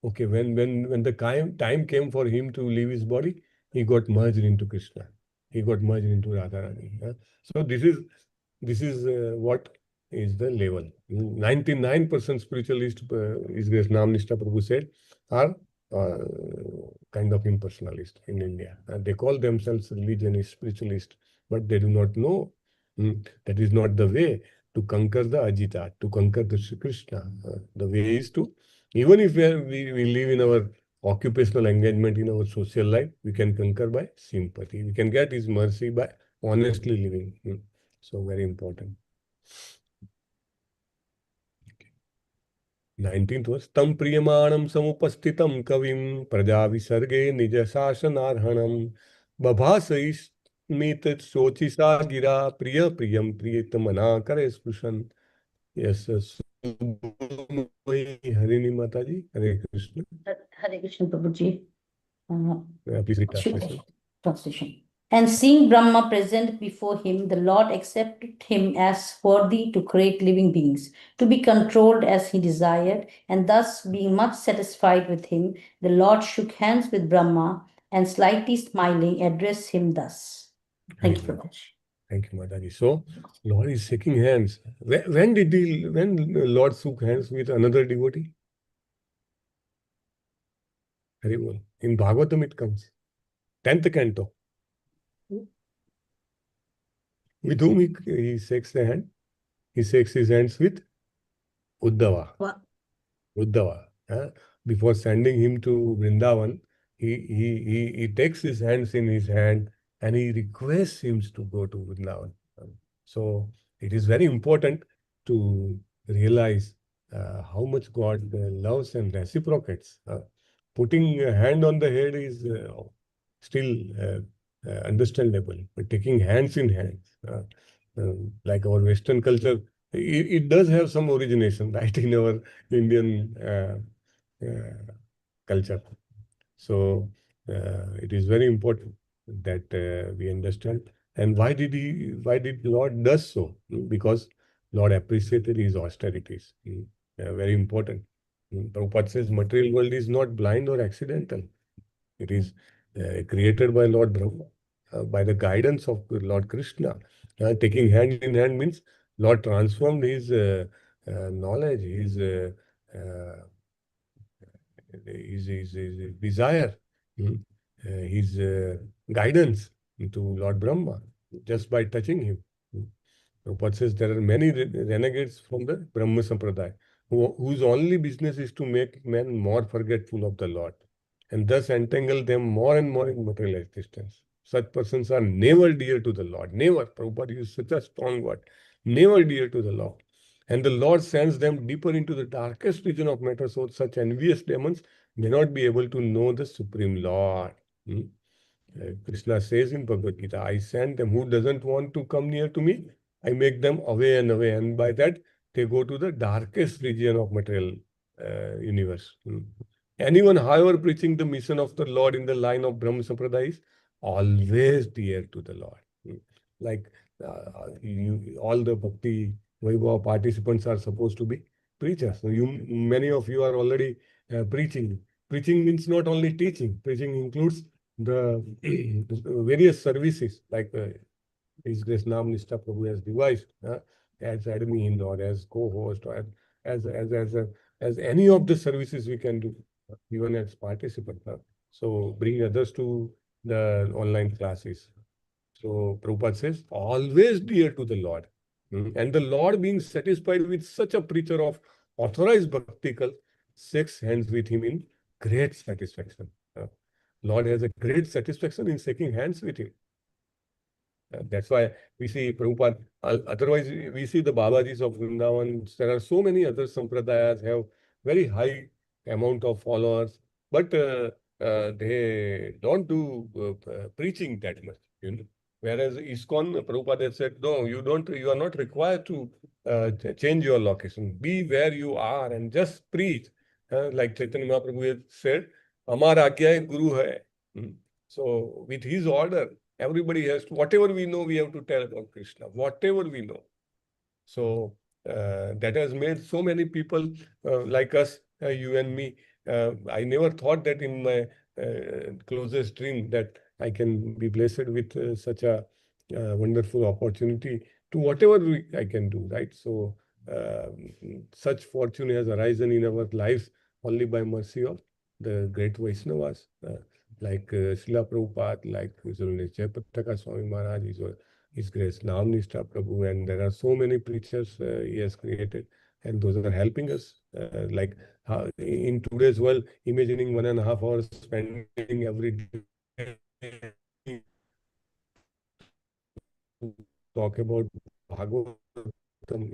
okay, when the time came for him to leave his body, he got merged into Krishna. He got merged into Radharani. So this is what is the level. 99% spiritualist, His Grace Namnishta Prabhu said, are kind of impersonalist in India. They call themselves religionist, spiritualist, but they do not know that is not the way to conquer the Ajita, to conquer the Sri Krishna. The way is to, even if we live in our occupational engagement, in our social life, we can conquer by sympathy. We can get His mercy by honestly living. So very important. 19th was tam priyamanam samupastitam kavim praja visarge nija shasanarhanam babhasais mit sochisa gira priya priyam priyatamana kare spushan. Yes, Harini Mataji, Hare Krishna. Hare Krishna Prabhuji. Please read translation. Translation. And seeing Brahma present before him, the Lord accepted him as worthy to create living beings, to be controlled as he desired, and thus, being much satisfied with him, the Lord shook hands with Brahma and, slightly smiling, addressed him thus. Thank you, Prabhuji. Thank you, Mataji. So, Lord is shaking hands. When the Lord shook hands with another devotee? Very well. In Bhagavatam it comes. 10th canto. With whom he shakes the hand? He shakes his hands with Uddhava. What? Uddhava. Before sending him to Vrindavan, he takes his hands in his hand and he requests him to go to Vrindavan. So it is very important to realize how much God loves and reciprocates. Putting a hand on the head is still understandable, but taking hands in hands, like our Western culture, it does have some origination, right, in our Indian culture. So it is very important that we understand. And why did Lord does so? Because Lord appreciated his austerities. Very important. Prabhupada says material world is not blind or accidental. It is created by Lord Brahma, by the guidance of Lord Krishna. Taking hand in hand means Lord transformed his knowledge, his desire, his guidance to Lord Brahma just by touching him. Prabhupada says there are many renegades from the Brahma Sampradaya whose only business is to make men more forgetful of the Lord and thus entangle them more and more in material existence. Such persons are never dear to the Lord. Never. Prabhupada used such a strong word. Never dear to the Lord. And the Lord sends them deeper into the darkest region of matter, so such envious demons may not be able to know the Supreme Lord. Krishna says in Bhagavad Gita, I send them who doesn't want to come near to me, I make them away and away. And by that, they go to the darkest region of material universe. Anyone, however, preaching the mission of the Lord in the line of Brahma Sampradaya is always dear to the Lord. Like all the Bhakti Vaibhava participants are supposed to be preachers. So many of you are already preaching. Preaching means not only teaching. Preaching includes the various services like His Grace Namnishta Prabhu has devised as admin or as co-host or as any of the services we can do, even as participant. So bring others to the online classes. So Prabhupada says, always dear to the Lord. And the Lord, being satisfied with such a preacher of authorized bhaktikal, shakes hands with him in great satisfaction. Lord has a great satisfaction in shaking hands with him. That's why we see Prabhupada. Otherwise, we see the Babajis of Vrindavan. There are so many other sampradayas have very high amount of followers, but they don't do preaching that much, you know. Whereas ISKCON, Prabhupada said, no, you are not required to change your location. Be where you are and just preach. Like Chaitanya Mahaprabhu had said, Amar Agya Guru hai. So with his order, everybody has to, whatever we know, we have to tell about Krishna, whatever we know. So that has made so many people like us, you and me. I never thought that in my closest dream that I can be blessed with such a wonderful opportunity to whatever I can do, right? So such fortune has arisen in our lives only by mercy of the great Vaishnavas, like Srila Prabhupada, like Jayapataka Swami Maharaj, His Grace Namnishta Prabhu, and there are so many preachers he has created, and those are helping us. Like in today's world, imagining 1.5 hours spending every day to talk about Bhagavatam,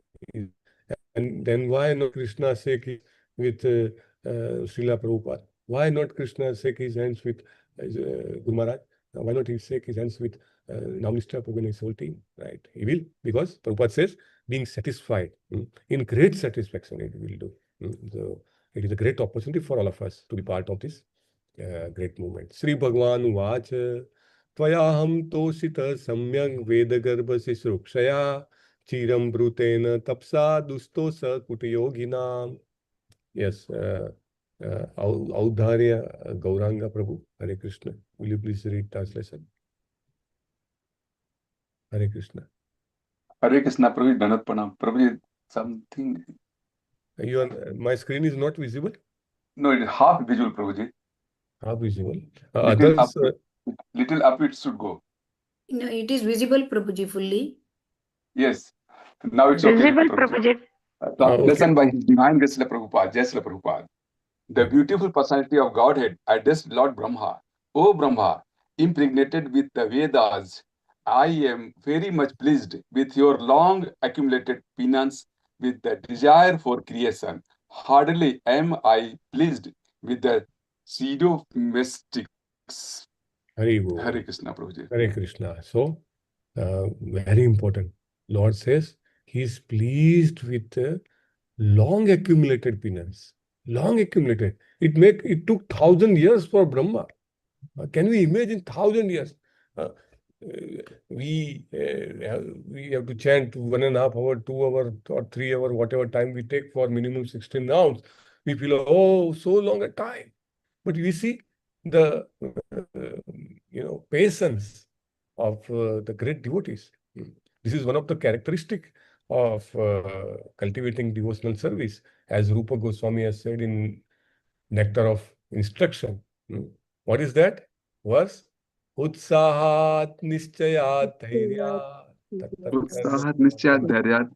and then why not Krishna shake it with Srila Prabhupada? Why not Krishna shake his hands with Guru Maharaj? Why not he shake his hands with Namnishta Prabhu and his whole team? Right? He will, because Prabhupada says, being satisfied, in great satisfaction it will do. So it is a great opportunity for all of us to be part of this great movement. Sri Bhagwan Uvacha Tvayaham Toshita Samyak Vedagarbha Sisrukshaya Chiram Brutena Tapsa Dustosa Kutayoginam. Yes, Audharya Gauranga Prabhu, Hare Krishna. Will you please read translation? Hare Krishna. Hare Krishna, Prabhuji, Danat Pranam. Prabhuji, something. My screen is not visible? No, it is half visual, Prabhuji. Half visible. Little up it should go. No, it is visible, Prabhuji, fully. Yes. Now it's okay. Visible, Prabhuji. Translation by His Divine Grace Srila Prabhupada, Jai Srila Prabhupada. The beautiful personality of Godhead addressed Lord Brahma. O Brahma, impregnated with the Vedas, I am very much pleased with your long accumulated penance with the desire for creation. Hardly am I pleased with the pseudo mystics. Hare Krishna, Prabhuji. Hare Krishna. So, very important. Lord says he is pleased with long accumulated penance. Long accumulated. It took 1,000 years for Brahma. Can we imagine 1,000 years? We have to chant 1.5 hour, 2 hour, or 3 hour, whatever time we take for minimum 16 rounds. We feel, oh, so long a time. But we see the patience of the great devotees. This is one of the characteristics of cultivating devotional service, as Rupa Goswami has said in Nectar of Instruction. What is that verse? Utsahat nischayat dhairyat. Utsahat nischayat dhairyat.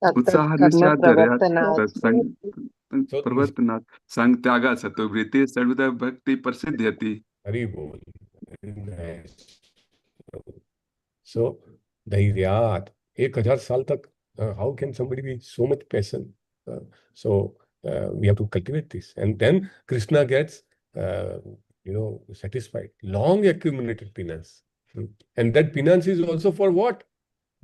Utsahat Karma nischayat dhairyat. pravartanat. Sang tyaga satovriti sarvada bhakti prasiddhyati. Hari bol. Nice. So, dhairyat. 1,000 साल तक, how can somebody be so much patient? So we have to cultivate this, and then Krishna gets satisfied. Long accumulated penance, and that penance is also for what?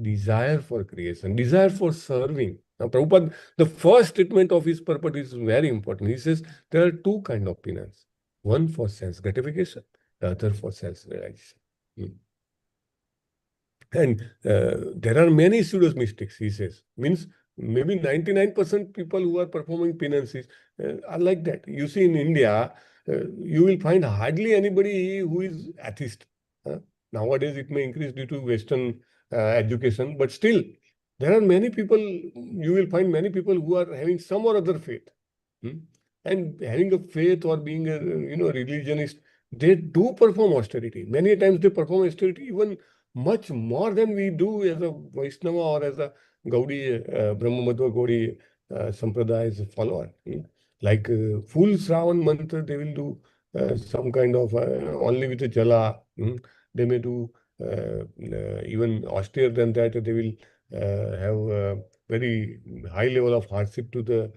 Desire for creation, desire for serving. Now, Prabhupada, the first statement of his purport is very important. He says there are two kinds of penance: one for sense gratification, the other for self realization. And there are many pseudo mystics, he says. Means maybe 99% people who are performing penances are like that. You see, in India, you will find hardly anybody who is atheist. Nowadays, it may increase due to Western education, but still, there are many people, you will find many people who are having some or other faith. And having a faith or being a religionist, they do perform austerity. Many times they perform austerity even much more than we do as a Vaishnava or as a Gaudi, Brahma Madhva Gaudi Sampraday's follower. Like full Shravan mantra, they will do some kind of only with the jala. They may do even austere than that. They will have a very high level of hardship to the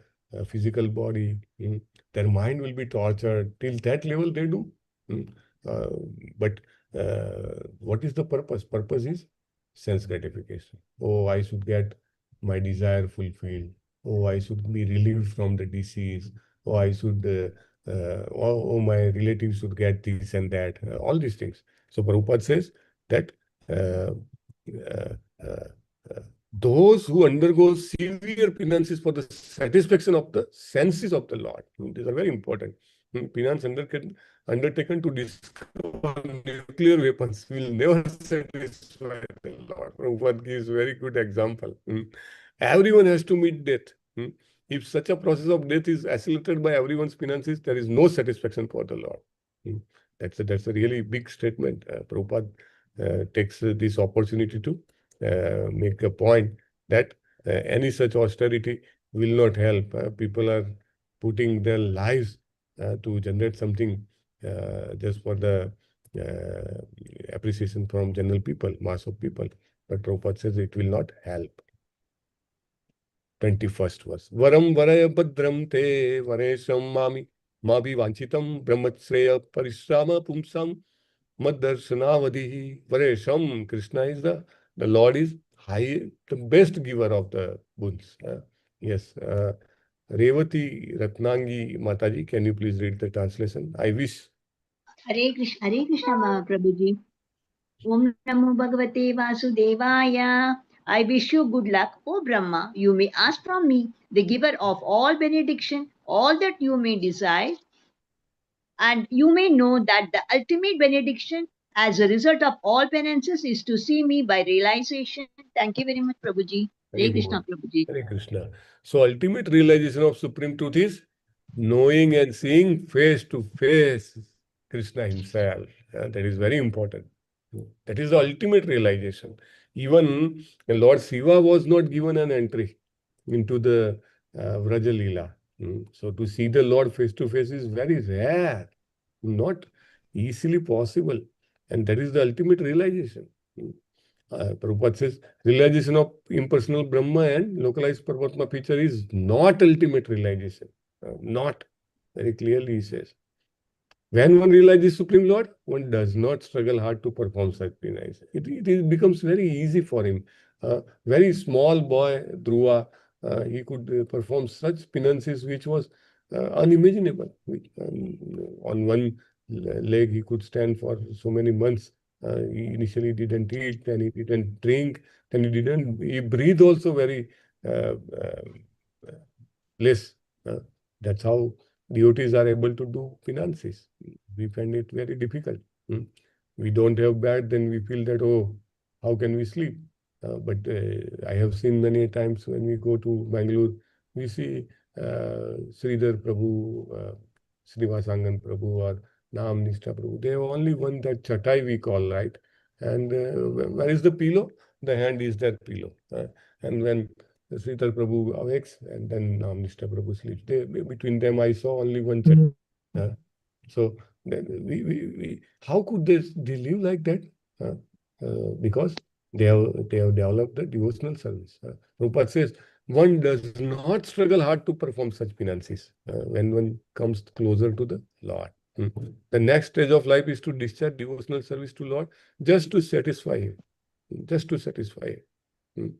physical body. Their mind will be tortured. Till that level they do. Uh, but what is the purpose? Purpose is sense gratification. Oh, I should get my desire fulfilled. Oh, I should be relieved from the disease. Oh, I should, my relatives should get this and that. All these things. So Prabhupada says that uh, uh, uh, uh, those who undergo severe penances for the satisfaction of the senses of the Lord. These are very important. Penance undertaken to discover nuclear weapons will never satisfy the Lord. Prabhupada gives very good example. Everyone has to meet death. If such a process of death is accelerated by everyone's penances, there is no satisfaction for the Lord. That's a really big statement. Prabhupada takes this opportunity to make a point that any such austerity will not help. People are putting their lives to generate something just for the appreciation from general people, mass of people. But Prabhupada says it will not help. 21st verse. Varam varaya badram te varesham mami mabi vanchitam brahmachraya parishrama pumsam maddarshanavadihi varesham. Krishna is the Lord is high, the best giver of the boons. Yes. Revati Ratnangi Mataji, can you please read the translation? I wish. Hare Krishna Prabhuji. Om Namo Bhagavate Vasudevaya. I wish you good luck, O Brahma. You may ask from me, the giver of all benediction, all that you may desire. And you may know that the ultimate benediction as a result of all penances is to see me by realization. Thank you very much, Prabhuji. Hare Krishna, Prabhuji. Hare Krishna. So ultimate realization of Supreme Truth is knowing and seeing face to face Krishna himself. That is very important. That is the ultimate realization. Even Lord Seva was not given an entry into the Vraja Leela. So to see the Lord face to face is very rare, not easily possible. And that is the ultimate realization. Prabhupada says realization of impersonal Brahma and localized Paramatma feature is not ultimate realization. Not. Very clearly he says. When one realizes Supreme Lord, one does not struggle hard to perform such penance. It becomes very easy for him. Very small boy, Dhruva, he could perform such penances which was unimaginable. On one leg, he could stand for so many months. He initially didn't eat, then he didn't drink, then he breathed also very less. That's how devotees are able to do penances. We find it very difficult. We don't have bed, then we feel that, oh, how can we sleep? But I have seen many times when we go to Mangaluru, we see Sridhar Prabhu, Srivasangan Prabhu or Nam Nishta Prabhu. They have only one that chatai we call, right? And where is the pillow? The hand is their pillow. And when Sridhar Prabhu awakes and then Nam Nishta Prabhu sleeps. Between them, I saw only one child. So how could they live like that? Because they have developed the devotional service. Prabhupada says one does not struggle hard to perform such penances when one comes closer to the Lord. The next stage of life is to discharge devotional service to Lord just to satisfy Him. Just to satisfy Him.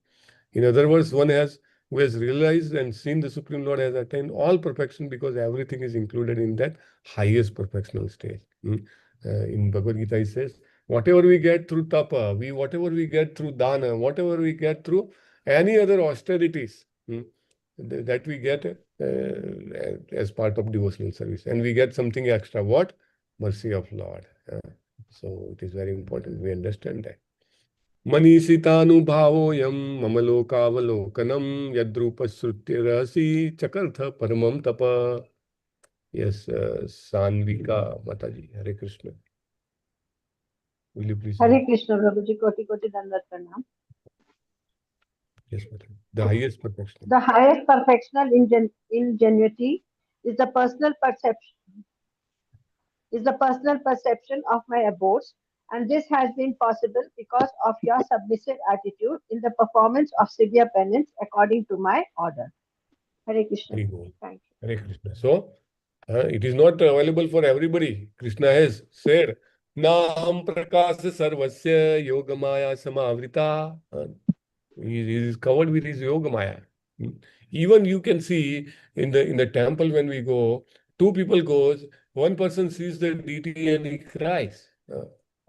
In other words, one who has realized and seen the Supreme Lord has attained all perfection because everything is included in that highest perfectional stage. In Bhagavad Gita, it says, whatever we get through tapa, whatever we get through dana, whatever we get through any other austerities, that we get as part of devotional service. And we get something extra. What? Mercy of Lord. So it is very important we understand that. मनीषितानुभावोऽयं मम लोकावलोकनं यद्रूपश्रुत्य रहसि चकर्थ परमं तप. Yes, Sanvika Mataji. Hare Krishna. Will you please? Hare Krishna, Prabhuji. Koti Koti Dandat Pranam. Yes, Mataji. The highest perfection. The highest perfectional ingenuity is the personal perception of my abodes, and this has been possible because of your submissive attitude in the performance of severe penance according to my order. Hare Krishna. Hari Bol. Thank you. Hare Krishna. So, it is not available for everybody. Krishna has said, Naham prakas sarvasya yogamaya samavrita. He is covered with his yogamaya. Even you can see in the temple when we go, two people goes, one person sees the deity and he cries.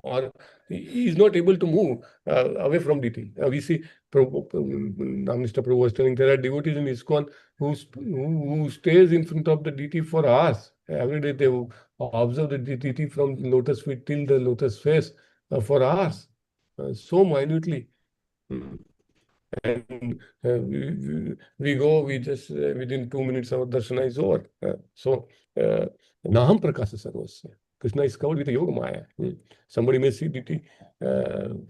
Or he is not able to move away from deity. We see, Mr. Prabhu was telling, there are devotees in ISKCON who stays in front of the deity for hours. Every day they observe the deity from lotus feet till the lotus face for hours, so minutely. And we go, we just within 2 minutes our darshana is over. So Naham Prakasa Sarvasya. Krishna is covered with a yoga maya. Somebody may see deity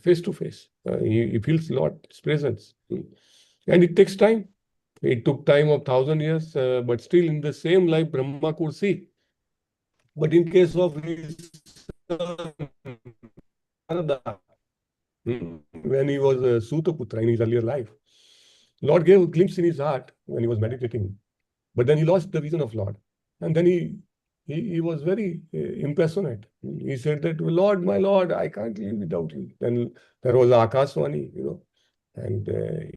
face to face. He feels Lord's presence. And it takes time. It took time of 1,000 years, but still in the same life Brahma could see. But in case of his Narada, when he was a Sutaputra in his earlier life, Lord gave a glimpse in his heart when he was meditating. But then he lost the vision of Lord. And then he was very impassionate. He said that, Lord, my Lord, I can't live without you. Then there was Akaswani, and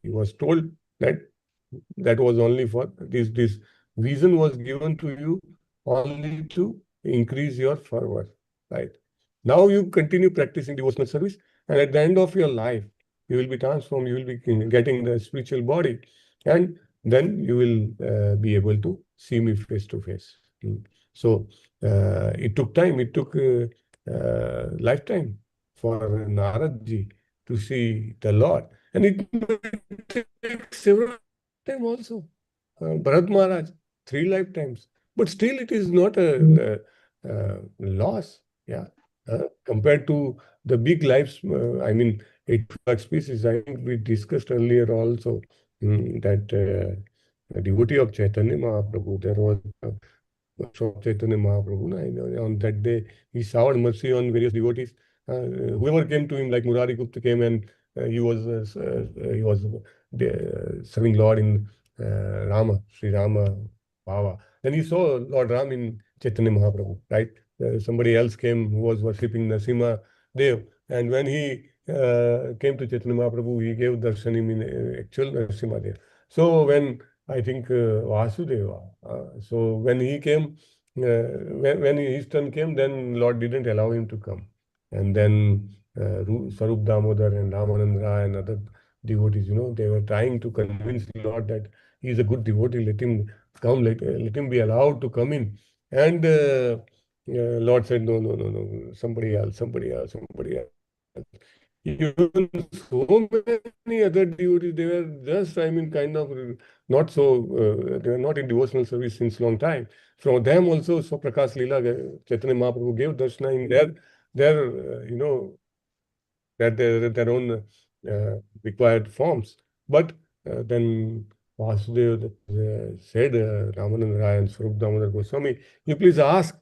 he was told that was only for this vision was given to you only to increase your fervor, right? Now you continue practicing devotional service, and at the end of your life, you will be transformed, you will be getting the spiritual body, and then you will be able to see me face to face. So it took time, it took lifetime for Naradji to see the Lord. And it takes several times also. Bharat Maharaj, 3 lifetimes. But still it is not a loss. Yeah. Compared to the big lives, I mean, 8 lakh species, I think we discussed earlier also that a devotee of Chaitanya Mahaprabhu, there was of Chaitanya Mahaprabhu. On that day, he showered mercy on various devotees. Whoever came to him, like Murari Gupta came, and he was serving Lord in Rama, Sri Rama Bhava. Then he saw Lord Ram in Chaitanya Mahaprabhu, right? Somebody else came who was worshipping Narasimha Dev. And when he came to Chaitanya Mahaprabhu, he gave darshanim in actual Narasimha Dev. So when I think Vasudeva, so when he came, when his turn came, then Lord didn't allow him to come. And then Sarup Damodar and Ramanand Rai and other devotees, they were trying to convince Lord that he is a good devotee, let him come, let him be allowed to come in. And Lord said, no, somebody else. Even so many other devotees, they were just, kind of not so, they were not in devotional service since long time. From them also, so Prakash Leela, Chaitanya Mahaprabhu gave darshana in their own required forms. But then Vasudeva said, Ramanand Rai and Swarup Damodar Goswami, you please ask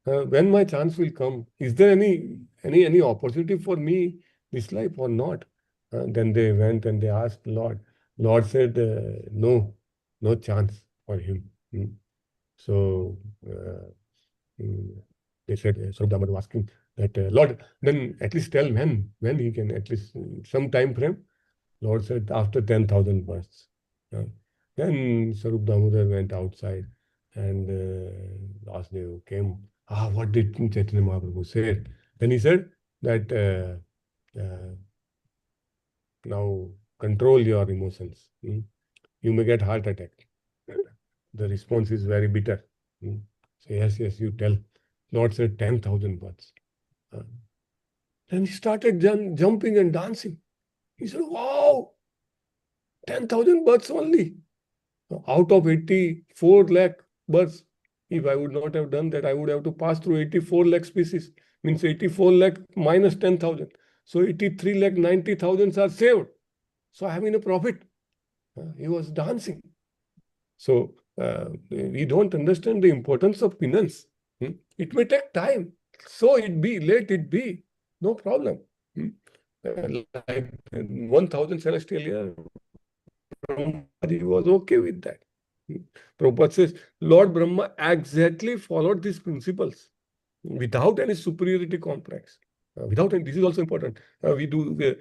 when my chance will come. Is there any opportunity for me this life or not? Then they went and they asked Lord. Lord said, no chance for him. So they said, Swarup Damodar was asking that, Lord, then at least tell when he can, at least some time frame. Lord said, after 10,000 births. Then Swarup Damodar went outside and Vasudeva came. What did Chaitanya Mahaprabhu say? Then he said that now control your emotions. You may get heart attack. The response is very bitter. So yes, you tell. Lord said 10,000 births. Then he started jumping and dancing. He said, wow, 10,000 births only. Out of 84 lakh births, if I would not have done that, I would have to pass through 84 lakh species. Means 84 lakh minus 10,000. So 83 lakh 90,000 are saved. So I am in a profit. He was dancing. So we don't understand the importance of penance. It may take time. So it be, let it be. No problem. Like 1,000 celestial years, he was okay with that. Prabhupada says, Lord Brahma exactly followed these principles without any superiority complex. Without any, this is also important. We do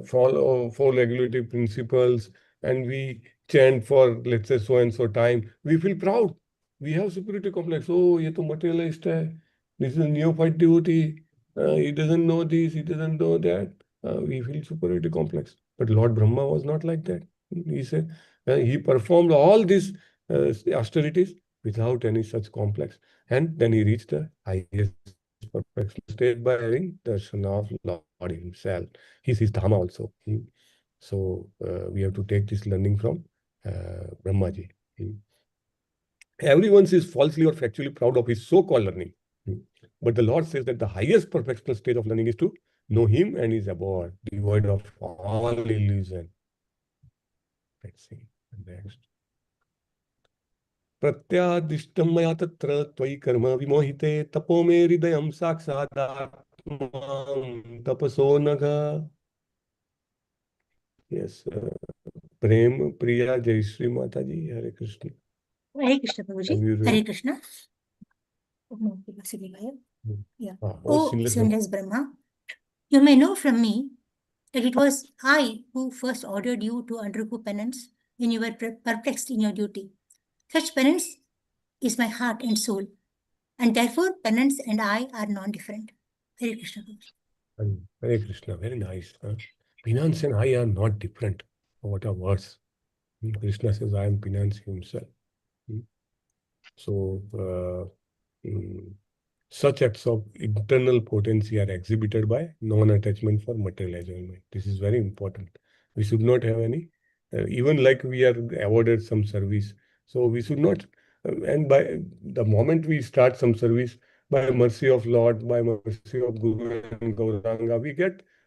follow 4 regulative principles and we chant for, let's say, so and so time. We feel proud. We have superiority complex. Oh, ye to materialist hai. This is a neophyte devotee. He doesn't know this, he doesn't know that. We feel superiority complex. But Lord Brahma was not like that. He said, he performed all these austerities without any such complex. And then he reached the highest perfection state by having darshan of Lord himself. He's his Dhama also. So we have to take this learning from Brahmaji. Everyone is falsely or factually proud of his so-called learning. But the Lord says that the highest perfectional stage of learning is to know him and his abode, devoid of all illusion. Let's see. Next. प्रत्यादिष्टं मया तत्र त्वयि कर्म विमोहिते तपो मे हृदयं साक्षादात्मां तपसो नघ. Yes, Prem Priya Jai Shri Mataji, Hare Krishna. Hare Krishna, Prabhuji. Hare Krishna. Yeah. Oh, sinless Brahma, you may know from me that it was I who first ordered you to undergo penance when you were perplexed in your duty. Such penance is my heart and soul, and therefore penance and I are non-different. Hare Krishna. Hare Krishna, very nice. Penance and I are not different. What are words? Krishna says, I am penance himself. So, such acts of internal potency are exhibited by non-attachment for material enjoyment. This is very important. We should not have any, even like we are awarded some service. So we should not, and by the moment we start some service, by mercy of Lord, by mercy of Guru and Gauranga, we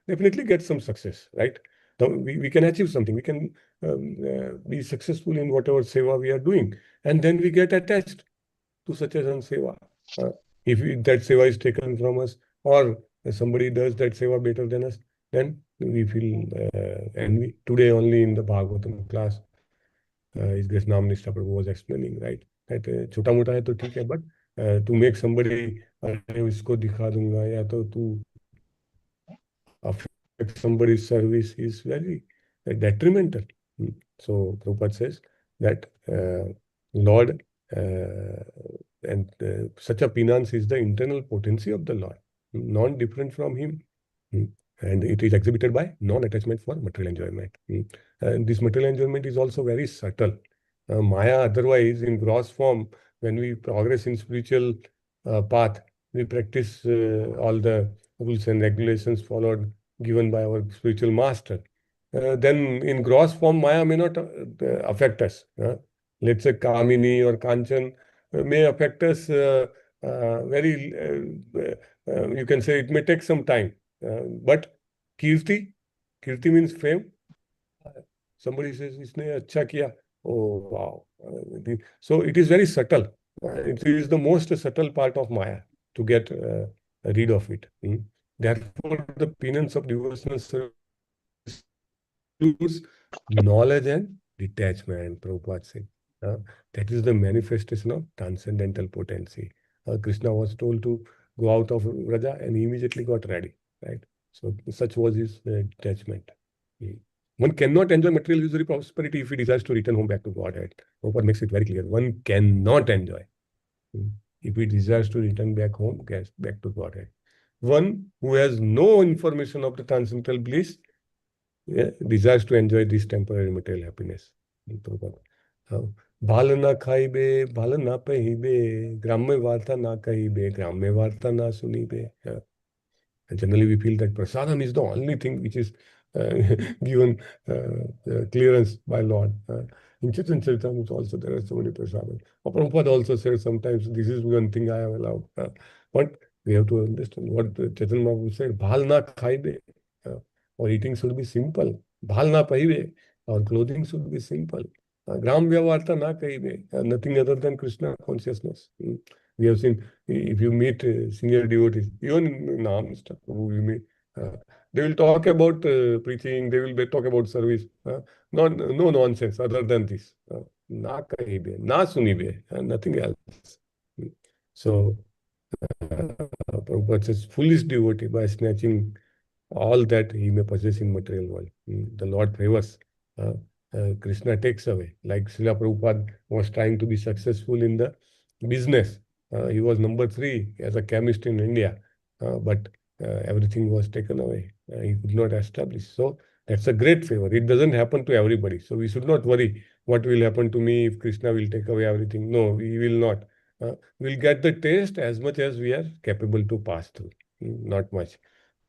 definitely get some success, right? We can achieve something. We can be successful in whatever seva we are doing. And then we get attached to such as an seva. If that seva is taken from us, or somebody does that seva better than us, then we feel envy. Today only in the Bhagavatam class, His Grace Namnishta Prabhu was explaining, right? That chota mota hai to theek hai, but to make somebody, isko dikha dunga, ya to tu affect somebody's service is very detrimental. So Prabhupada says that Lord, and such a penance is the internal potency of the Lord, non-different from him. And it is exhibited by non-attachment for material enjoyment. And this material enjoyment is also very subtle. Maya, otherwise, in gross form, when we progress in spiritual path, we practice all the rules and regulations given by our spiritual master. Then in gross form, Maya may not affect us. Let's say Kamini or Kanchan may affect us very, you can say it may take some time. But Kirti means fame. Somebody says, Isne acha kiya. Oh, wow. So it is very subtle. It is the most subtle part of Maya to get rid of it. Therefore, the penance of devotional service includes knowledge and detachment, Prabhupada said. That is the manifestation of transcendental potency. Krishna was told to go out of Raja and he immediately got ready, right? So such was his detachment. One cannot enjoy material usury prosperity if he desires to return home back to Godhead. Prabhupada makes it very clear. One cannot enjoy if he desires to return back home, back to Godhead. One who has no information of the transcendental bliss desires to enjoy this temporary material happiness. Bhal na khaibe, bhal na pahibe, gramme varta na kahibe, gramme varta na sunibe. And generally we feel that prasadam is the only thing which is given clearance by Lord. In Chaitanya Charitamrita also there are so many prasadam. Prabhupada also said sometimes this is one thing I am allowed. But we have to understand what Chaitanya Mahaprabhu said. Bhal na khaibe. Our eating should be simple. Bhal na pahibe. Our clothing should be simple. Gram Vyavarta na kahibe. Nothing other than Krishna consciousness. We have seen, if you meet senior devotees, even in Namnishta Prabhu, we meet, they will talk about preaching, they will talk about service. No nonsense other than this. Na kahibe, na sunibe, nothing else. So, Prabhupada says, foolish devotee, by snatching all that he may possess in material world. The Lord favors. Krishna takes away. Like Srila Prabhupada was trying to be successful in the business. He was number 3 as a chemist in India, but everything was taken away. He could not establish. So that's a great favor. It doesn't happen to everybody. So we should not worry what will happen to me if Krishna will take away everything. No, we will not. We'll get the taste as much as we are capable to pass through. Not much.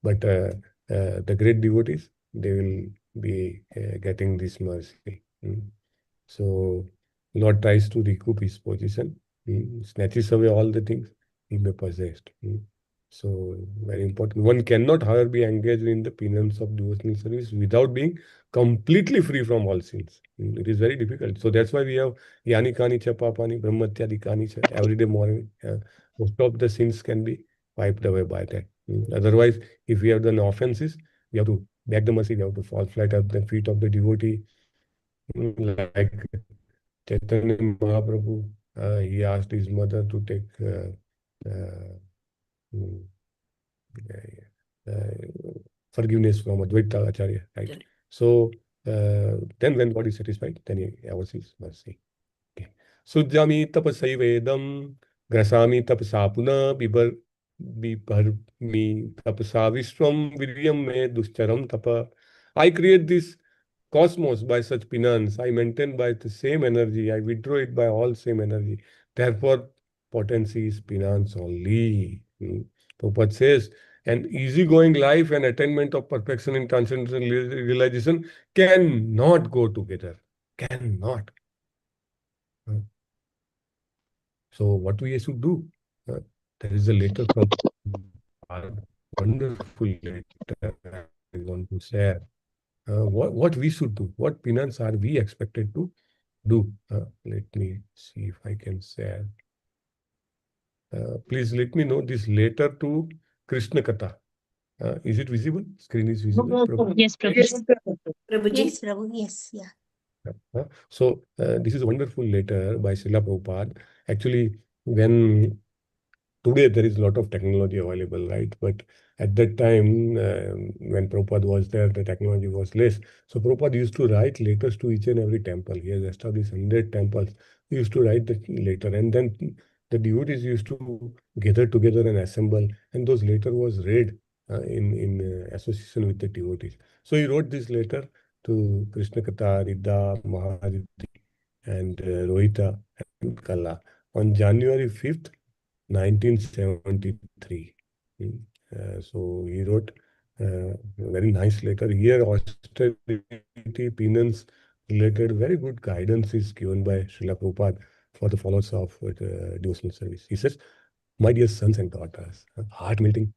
But the great devotees, they will be getting this mercy. So Lord tries to recoup his position, snatches away all the things he may possessed. So very important. One cannot, however, be engaged in the penance of devotional service without being completely free from all sins. It is very difficult. So that's why we have Yani Kani Cha Papani Brahmatyadi Kani Cha every day morning. Most of the sins can be wiped away by that. Otherwise, if we have done offenses, we have to beg the mercy, we have to fall flat at the feet of the devotee. Like Chaitanya Mahaprabhu, he asked his mother to take forgiveness from Advaita Acharya, right? So then when God is satisfied, then he offers his mercy. Okay. Sujami tapasai vedam, grasami tapasa puna, biparmi tapasa vishwam viryam me duscharam tapa. I create this cosmos by such penance. I maintain by the same energy. I withdraw it by all same energy. Therefore, potency is penance only. Prabhupada says, an easygoing life and attainment of perfection in transcendental realization cannot go together. Cannot. So what we should do? There is a letter from our wonderful letter I want to share. What we should do? What penance are we expected to do? Let me see if I can share. Please let me know this letter to Krishna Katha. Is it visible? Screen is visible? Prabhu? Yes, Prabhuji. Yes, Prabhuji. Yes, Prabhu. Yes, yeah. So this is a wonderful letter by Srila Prabhupada. Actually, when today there is a lot of technology available, right? But at that time, when Prabhupada was there, the technology was less. So Prabhupada used to write letters to each and every temple. He has established 100 temples. He used to write the letter, and then the devotees used to gather together and assemble, and those letter was read in association with the devotees. So he wrote this letter to Krishna Katha, Radha, Mahariti, and Rohita and Kala on January 5th, 1973. So he wrote a very nice letter. Here, austerity, penance related, very good guidance is given by Srila Prabhupada for the followers of devotional service. He says, my dear sons and daughters, heart melting.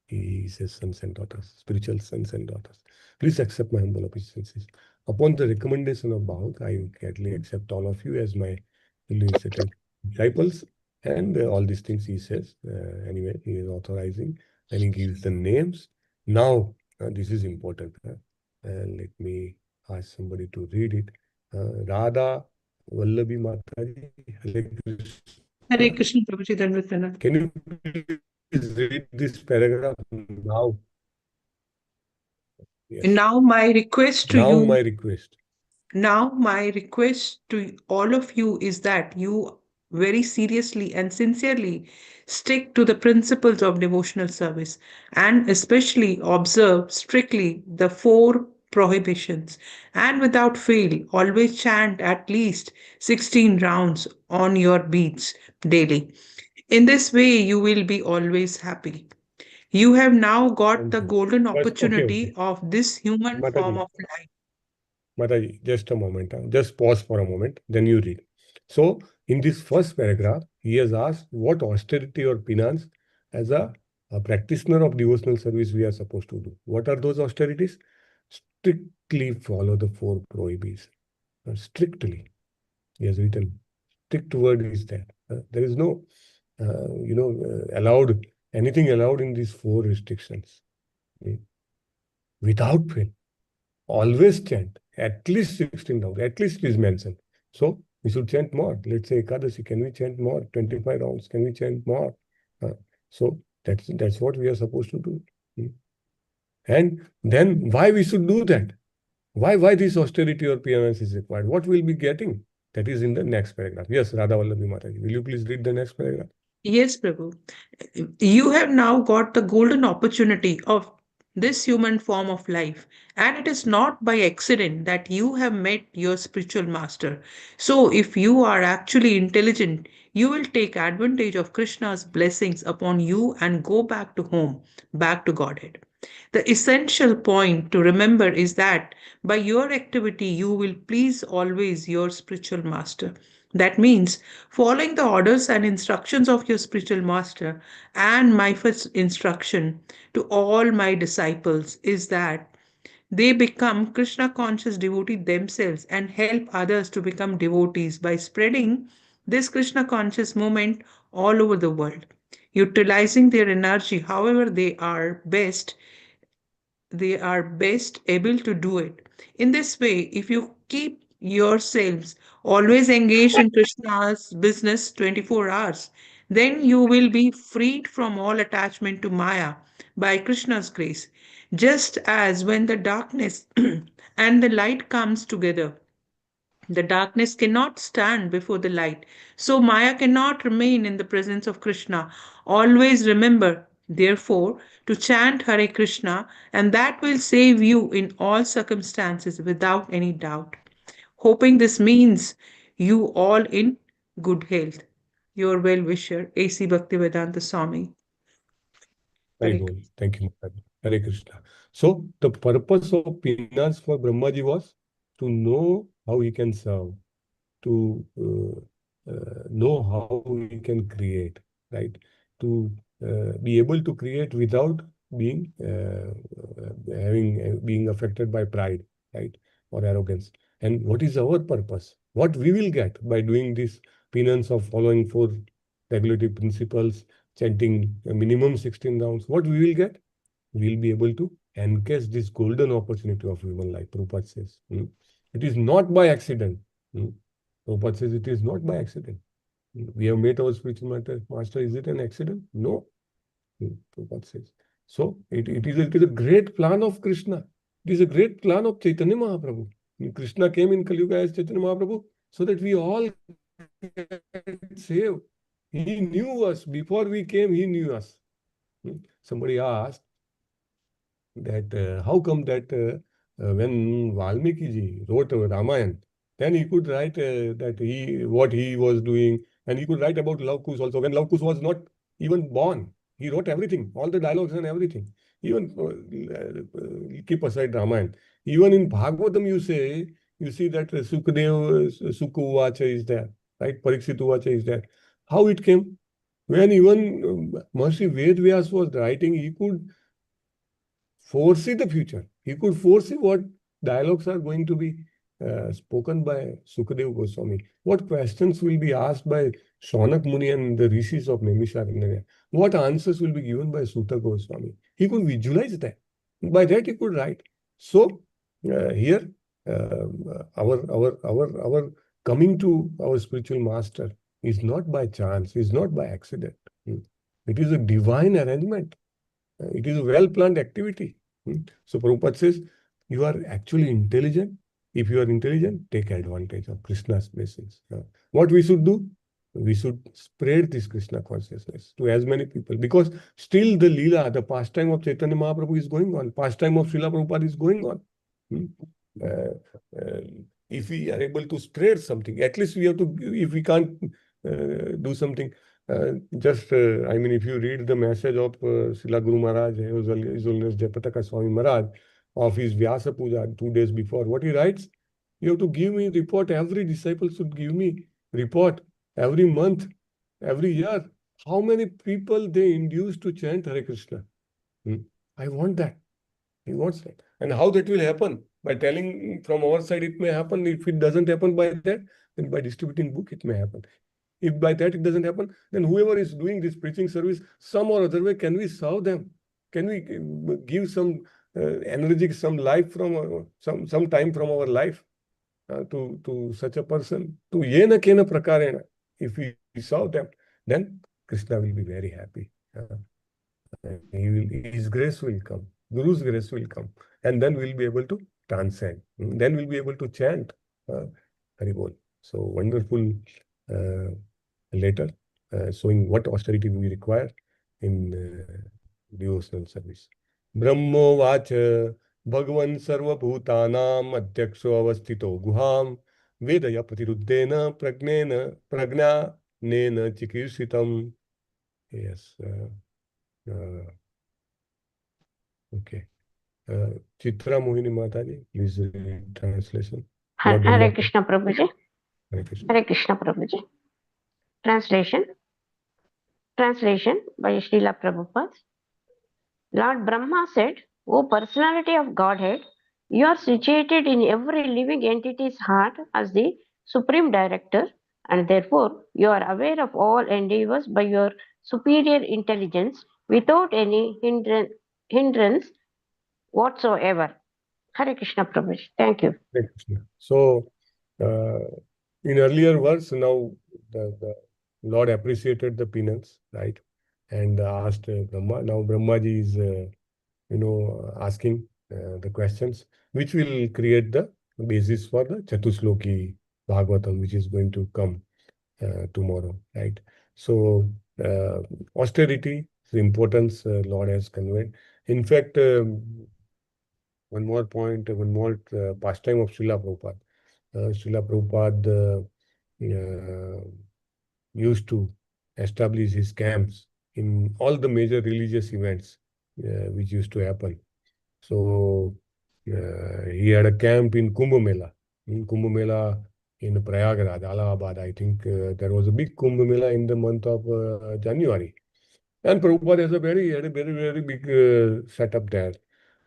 He says, sons and daughters, spiritual sons and daughters, please accept my humble obeisances. Upon the recommendation of Bhagavad, I gladly accept all of you as my illustrated disciples. And all these things he says. Anyway, he is authorizing and he gives the names. Now, this is important. Let me ask somebody to read it. Radha Vallabhi Mataji, Hare Krishna. Hare Krishna, Prabhuji, Dandavat. Can you please read this paragraph now? Yes. Now my request to Now you. my request. Now my request to all of you is that you very seriously and sincerely stick to the principles of devotional service and especially observe strictly the 4 prohibitions, and without fail always chant at least 16 rounds on your beads daily. In this way you will be always happy. You have now got the golden opportunity of this human form of life. Mataji, just a moment. Just pause for a moment, then you read. So, in this first paragraph, he has asked what austerity or penance as a practitioner of devotional service we are supposed to do. What are those austerities? Strictly follow the 4 prohibitions. Strictly. He has written. Strict word is that. There is no, allowed, anything allowed in these 4 restrictions. Without fail. always chant at least 16 rounds, at least it is mentioned. So we should chant more. Let's say Ekadashi, can we chant more? 25 rounds, can we chant more? So that's what we are supposed to do. And then why we should do that? Why this austerity or penance is required? What we'll be getting? That is in the next paragraph. Yes, Radha Vallabhi Mataji, will you please read the next paragraph? Yes, Prabhu. You have now got the golden opportunity of this human form of life, and it is not by accident that you have met your spiritual master. So, if you are actually intelligent, you will take advantage of Krishna's blessings upon you and go back to home, back to Godhead. The essential point to remember is that by your activity, you will please always your spiritual master. That means following the orders and instructions of your spiritual master. And my first instruction to all my disciples is that they become Krishna conscious devotee themselves and help others to become devotees by spreading this Krishna conscious movement all over the world, utilizing their energy however they are best able to do it. In this way, if you keep yourselves always engaged in Krishna's business 24 hours, then you will be freed from all attachment to Maya by Krishna's grace. Just as when the darkness and the light comes together, the darkness cannot stand before the light. So Maya cannot remain in the presence of Krishna. Always remember, therefore, to chant Hare Krishna, and that will save you in all circumstances without any doubt. Hoping this means you all in good health. Your well wisher, A.C. Bhaktivedanta Swami. Very good. Thank you, Maharaj. Hare Krishna. So the purpose of penance for Brahmaji was to know how he can serve, to know how he can create, right? To be able to create without being being affected by pride, right, or arrogance. And what is our purpose? What we will get by doing this penance of following 4 regulative principles, chanting a minimum 16 rounds? What we will get? We'll be able to encash this golden opportunity of human life. Prabhupada says, it is not by accident. Prabhupada says it is not by accident. We have met our spiritual master. Is it an accident? No. Prabhupada says. So it is a great plan of Krishna. It is a great plan of Chaitanya Mahaprabhu. Krishna came in Kali Yuga as Chaitanya Mahaprabhu so that we all get saved. He knew us. Before we came, he knew us. Somebody asked that how come that when Valmiki ji wrote Ramayana, then he could write that what he was doing, and he could write about Lav Kush also. When Lav Kush was not even born, he wrote everything, all the dialogues and everything. Even keep aside Ramayana. Even in Bhagavatam, you see that Sukha Uvacha is there, right? Parikshit Uvacha is there. How it came? When even Maharishi Vedvyas was writing, he could foresee the future. He could foresee what dialogues are going to be spoken by Sukadeva Goswami. What questions will be asked by Shaunak Muni and the rishis of Naimisharanya. What answers will be given by Suta Goswami. He could visualize that. By that he could write. So here our coming to our spiritual master is not by chance, is not by accident. It is a divine arrangement. It is a well-planned activity. So Prabhupada says, you are actually intelligent. If you are intelligent, take advantage of Krishna's blessings. What we should do? We should spread this Krishna consciousness to as many people, because still the Leela, the pastime of Chaitanya Mahaprabhu is going on. Pastime of Srila Prabhupada is going on. If we are able to spread something, at least we have to, if we can't do something, if you read the message of Srila Guru Maharaj, His Holiness Jayapataka Swami Maharaj, of his Vyasa Puja 2 days before, what he writes, you have to give me report. Every disciple should give me report every month, every year, how many people they induce to chant Hare Krishna. I want that. He wants that. And how that will happen? By telling from our side it may happen. If it doesn't happen by that, then by distributing book it may happen. If by that it doesn't happen, then whoever is doing this preaching service, some or other way, can we serve them? Can we give some energy, some life from some time from our life to such a person. To yena kena prakarena, if we saw them, then Krishna will be very happy. His grace will come, Guru's grace will come, and then we'll be able to transcend. Then we'll be able to chant Haribol. So wonderful letter showing what austerity we require in devotional service. Brahmo vacha Bhagavan sarvabhutanam adhyaksho avasthito guham vedaya pratiruddena prajna nena chikirsitam. Yes. Okay. Chitra Mohini Mataji, please read translation. Hare Krishna Prabhuji. Hare Krishna. Hare Krishna Prabhuji. Translation by Srila Prabhupada. Lord Brahma said, O personality of Godhead, you are situated in every living entity's heart as the supreme director, and therefore you are aware of all endeavors by your superior intelligence without any hindrance whatsoever. Hare Krishna Prabhuji. Thank you. Hare Krishna. So, in earlier verse, now the Lord appreciated the penance, right? And asked Brahma. Now Brahmaji is, asking the questions, which will create the basis for the Chatusloki Bhagavatam, which is going to come tomorrow, right? So, austerity, the importance Lord has conveyed. In fact, one more point, one more pastime of Srila Prabhupada. Srila Prabhupada used to establish his camps in all the major religious events which used to happen. So he had a camp in Kumbh Mela. In Kumbh Mela in Prayagraj, Allahabad, I think there was a big Kumbh Mela in the month of January. And Prabhupada had a very big setup there.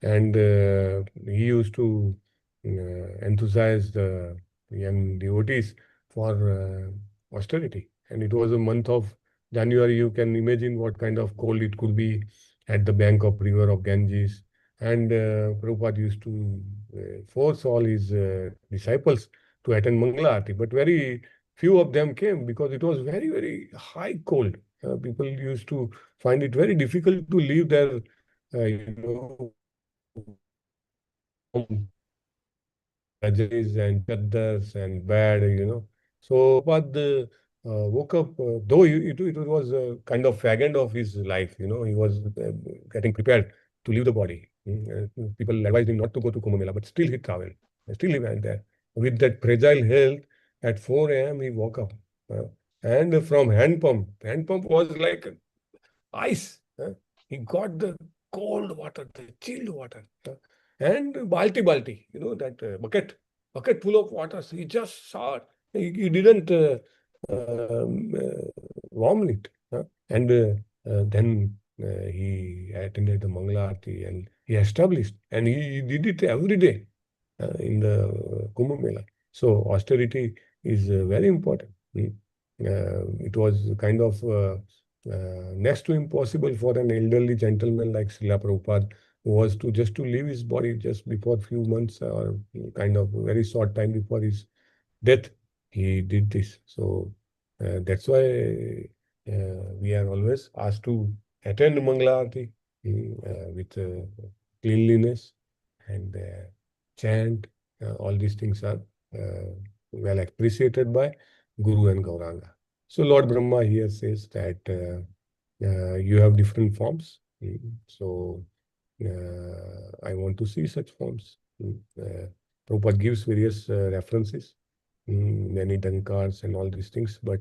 And he used to enthusiase the young devotees for austerity. And it was a month of January. You can imagine what kind of cold it could be at the bank of river of Ganges. And Prabhupada used to force all his disciples to attend Mangala Aarti. But very few of them came because it was very high cold. People used to find it very difficult to leave their, and chaddars and bed. So Prabhupada woke up, though it was a kind of fag end of his life. He was getting prepared to leave the body. People advised him not to go to Kumbh Mela, but still he traveled. Still he went there. With that fragile health, at 4 a.m. he woke up. And from hand pump was like ice. He got the cold water, the chilled water. And balti, that bucket full of water. So he just saw it. He didn't warm it. And then he attended the Mangala Aarti and he established. And he did it every day in the Kumbh Mela. So austerity is very important. It was kind of next to impossible for an elderly gentleman like Srila Prabhupada, who was to leave his body just before few months or kind of very short time before his death. He did this. So that's why we are always asked to attend Mangala Aarti with cleanliness and chant. All these things are well appreciated by Guru and Gauranga. So Lord Brahma here says that you have different forms. So I want to see such forms. Prabhupada gives various references, many dankards and all these things, but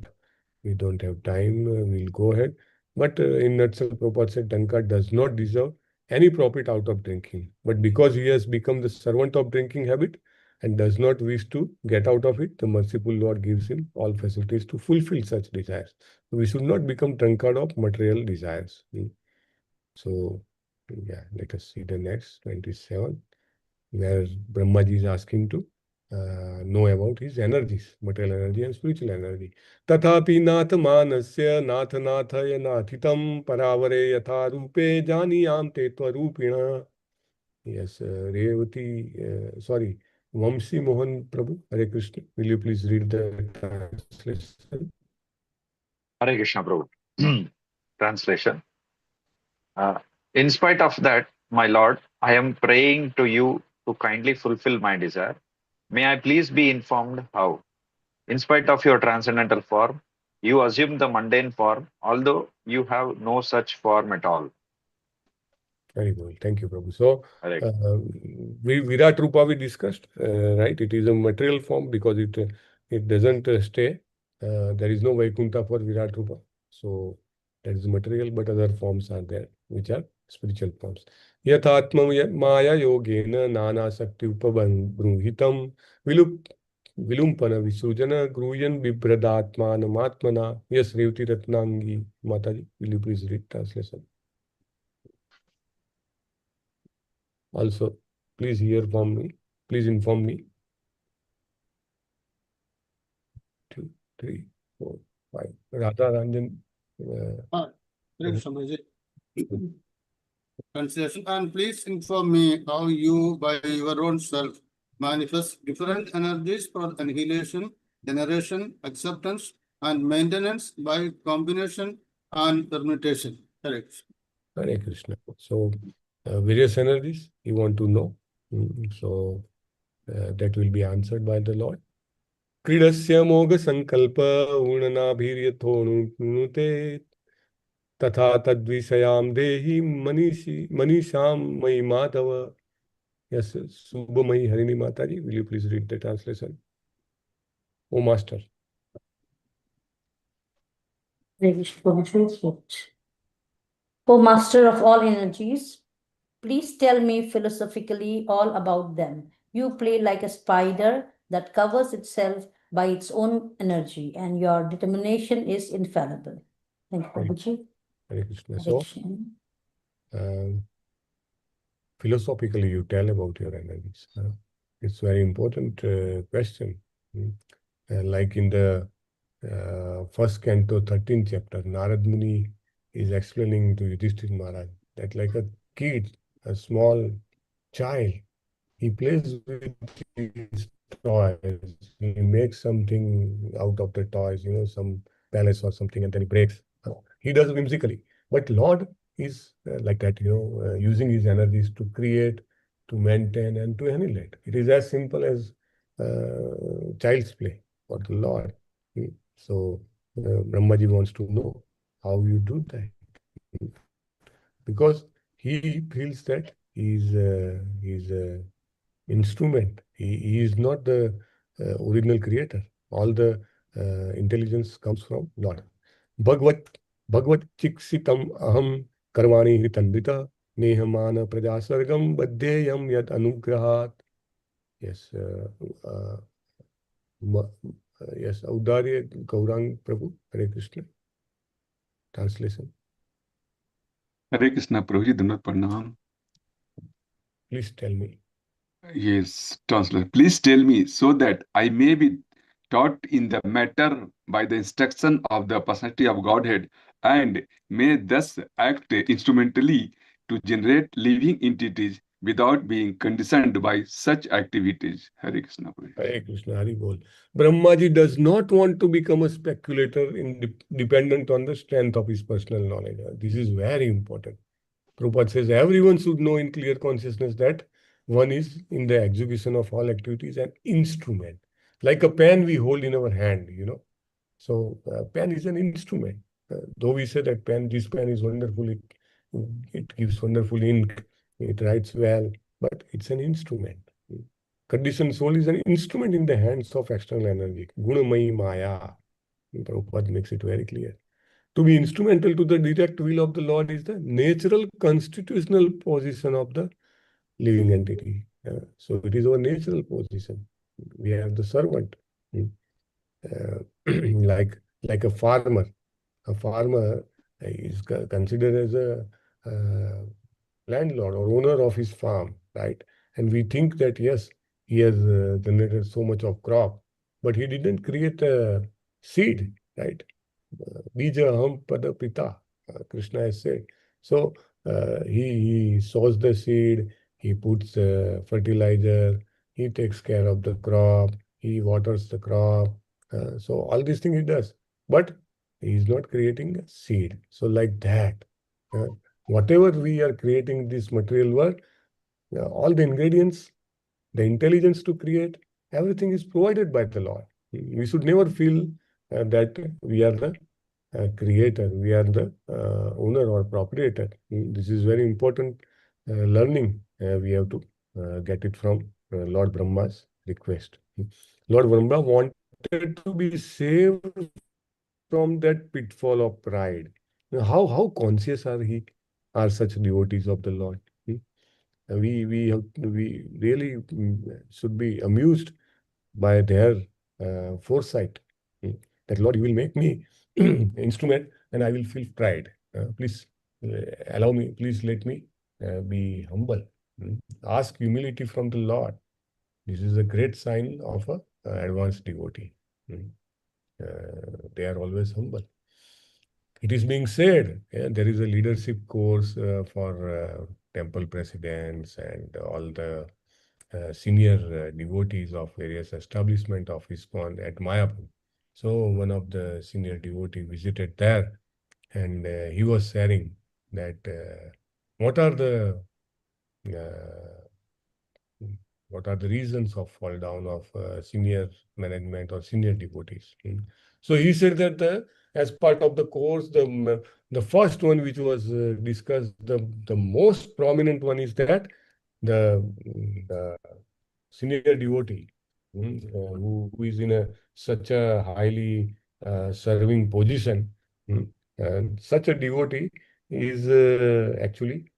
we don't have time. We'll go ahead. But in nutshell, Prabhupada said dankard does not deserve any profit out of drinking. But because he has become the servant of drinking habit and does not wish to get out of it, the merciful Lord gives him all facilities to fulfill such desires. So we should not become drunkard of material desires. So, yeah, let us see the next 27, where Brahmaji is asking to know about his energies, material energy and spiritual energy. Tathapi nath manasya nath nathaya nathitam paravare yatha rupe janiyam te tvarupina. Yes, Revati, sorry, Vamsi Mohan Prabhu, Hare Krishna. Will you please read the translation? Hare Krishna Prabhu. Translation. In spite of that, my Lord, I am praying to you to kindly fulfill my desire. May I please be informed how, in spite of your transcendental form, you assume the mundane form, although you have no such form at all. Very good. Thank you, Prabhu. So, Hare Virat Rupa we discussed, right? It is a material form because it doesn't stay. There is no Vaikuntha for Virat Rupa. So, that is material, but other forms are there, which are spiritual forms. Yathatma Maya Yogena Nana Sakti Upabruhitam Vilumpana Visujana Gruyan Bibradatmanamatmana. Yes, Revati Ratnangi Mataji, will you please read translation? Also, please hear from me. Please inform me. 2, 3, 4, 5. Radha Ranjan. Translation. And please inform me how you, by your own self, manifest different energies for annihilation, generation, acceptance, and maintenance by combination and permutation. Correct. Hare Krishna. So, various energies you want to know. So, that will be answered by the Lord. Kridasya moga sankalpa unanabhiryathonute tatha tadvisayam dehi manisham mai madhava. Yes, Subhamai Harini Mataji, will you please read the translation? Oh, Master. O Master of all energies, please tell me philosophically all about them. You play like a spider that covers itself by its own energy, and your determination is infallible. Thank you, Prabhuji. Hare Krishna. So, philosophically, you tell about your energies. It's a very important question. Like in the first canto, 13th chapter, Narad Muni is explaining to Yudhishthira Maharaj that like a kid, a small child, he plays with his toys. He makes something out of the toys, some palace or something, and then he breaks. He does whimsically. But Lord is like that, using his energies to create, to maintain, and to annihilate. It is as simple as child's play for the Lord. So Brahmaji wants to know how you do that. Because he feels that he's instrument. He is not the original creator. All the intelligence comes from Lord. Bhagavad Chiksitam Aham Karvani Hritanvita Nehamana Prajasargam Baddheyam Yad Anugrahat. Yes, yes, Audarya Gaurang Prabhu, Hare Krishna. Translation. Hare Krishna Prabhuji, Dandavat Pranam. Please tell me. Yes, translation. Please tell me so that I may be taught in the matter by the instruction of the personality of Godhead and may thus act instrumentally to generate living entities without being conditioned by such activities. Hare Krishna. Hare Krishna, Hari Bol. Brahmaji does not want to become a speculator dependent on the strength of his personal knowledge. This is very important. Prabhupada says everyone should know in clear consciousness that one is in the execution of all activities an instrument. Like a pen we hold in our hand, So pen is an instrument. Though we say that this pen is wonderful, it gives wonderful ink, it writes well, but it's an instrument. Conditioned soul is an instrument in the hands of external energy. Gunamayi Maya. Prabhupada makes it very clear. To be instrumental to the direct will of the Lord is the natural constitutional position of the living entity. So it is our natural position. We have the servant. Like a farmer. A farmer is considered as a landlord or owner of his farm, right? And we think that, yes, he has generated so much of crop, but he didn't create a seed, right? Bija ham pada pita, Krishna has said. So he sows the seed, He puts fertilizer, he takes care of the crop, he waters the crop. So all these things he does. But he is not creating a seed. So like that, whatever we are creating in this material world, all the ingredients, the intelligence to create, everything is provided by the Lord. We should never feel that we are the creator, we are the owner or proprietor. This is very important learning. We have to get it from Lord Brahma's request. Lord Brahma wanted to be saved from that pitfall of pride. How conscious are such devotees of the Lord? We really should be amused by their foresight. That Lord, you will make me instrument and I will feel pride. Please allow me, please let me be humble. Ask humility from the Lord. This is a great sign of a advanced devotee. They are always humble. It is being said, there is a leadership course for temple presidents and all the senior devotees of various establishment of ISKCON at Mayapur. So one of the senior devotee visited there, and he was sharing that what are the reasons of fall down of senior management or senior devotees. So he said that as part of the course, the first one which was discussed, the most prominent one is that the senior devotee who is in such a highly serving position, such a devotee is actually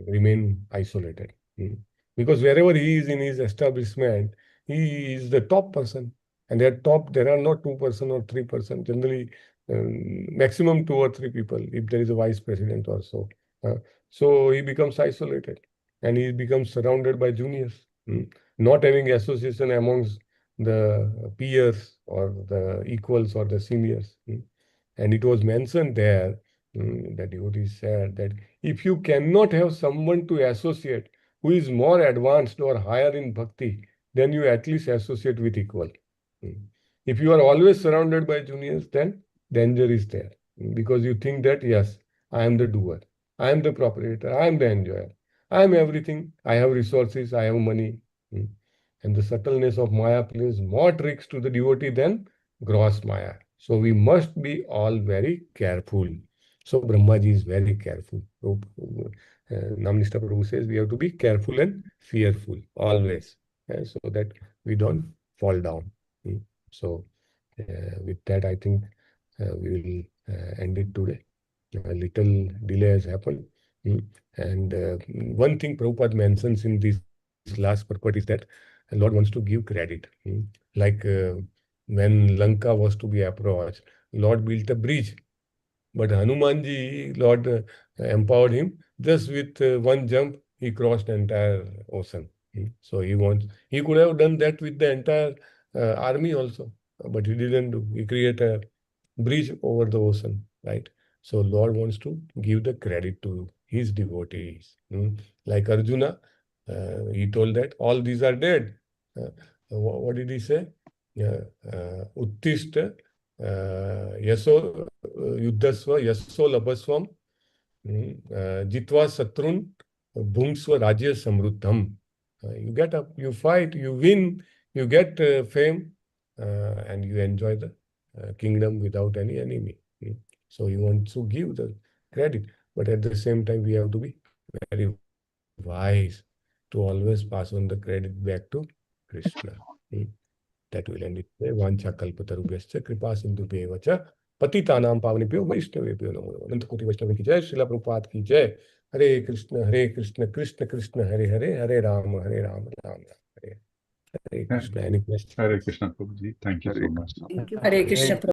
remain isolated. Because wherever he is in his establishment, he is the top person. And at top, there are not 2% or 3%, generally maximum 2 or 3 people, if there is a vice president or so. So he becomes isolated and he becomes surrounded by juniors, not having association amongst the peers or the equals or the seniors. And it was mentioned there, the devotee said that if you cannot have someone to associate who is more advanced or higher in bhakti, then you at least associate with equal. If you are always surrounded by juniors, then danger is there. Because you think that, yes, I am the doer, I am the proprietor, I am the enjoyer, I am everything, I have resources, I have money. And the subtleness of Maya plays more tricks to the devotee than gross Maya. So we must be all very careful. So Brahmaji is very careful. Namnishta Prabhu says we have to be careful and fearful always, so that we don't fall down. So with that, I think we will end it today. A little delay has happened. And one thing Prabhupada mentions in this last purport is that the Lord wants to give credit. Like when Lanka was to be approached, Lord built a bridge. But Hanumanji, Lord empowered him. Just with one jump, he crossed the entire ocean. So he could have done that with the entire army also. But he didn't do. He created a bridge over the ocean, right? So Lord wants to give the credit to his devotees. Like Arjuna, he told that all these are dead. What did he say? Uttishta yaso yuddhasva yaso labasvam jitva satrun bhungsva rajya samruddham. You get up, you fight, you win, you get fame, and you enjoy the kingdom without any enemy. So he wants to give the credit, but at the same time we have to be very wise to always pass on the credit back to Krishna. That will end it. Vancha kalpatarubhyascha kripa sindhubhyeva cha patitanam pavanebhyo vaishnavebhyo namo namo. Anantakoti Vaishnava ki jai, Srila Prabhupada ki jai. Hare Krishna, Krishna Krishna, Hare Hare, Hare Rama, Ram Ram. Hare Krishna. Any question? Hare Krishna, Prabhuji. Thank you so much. Thank you. Hare Krishna.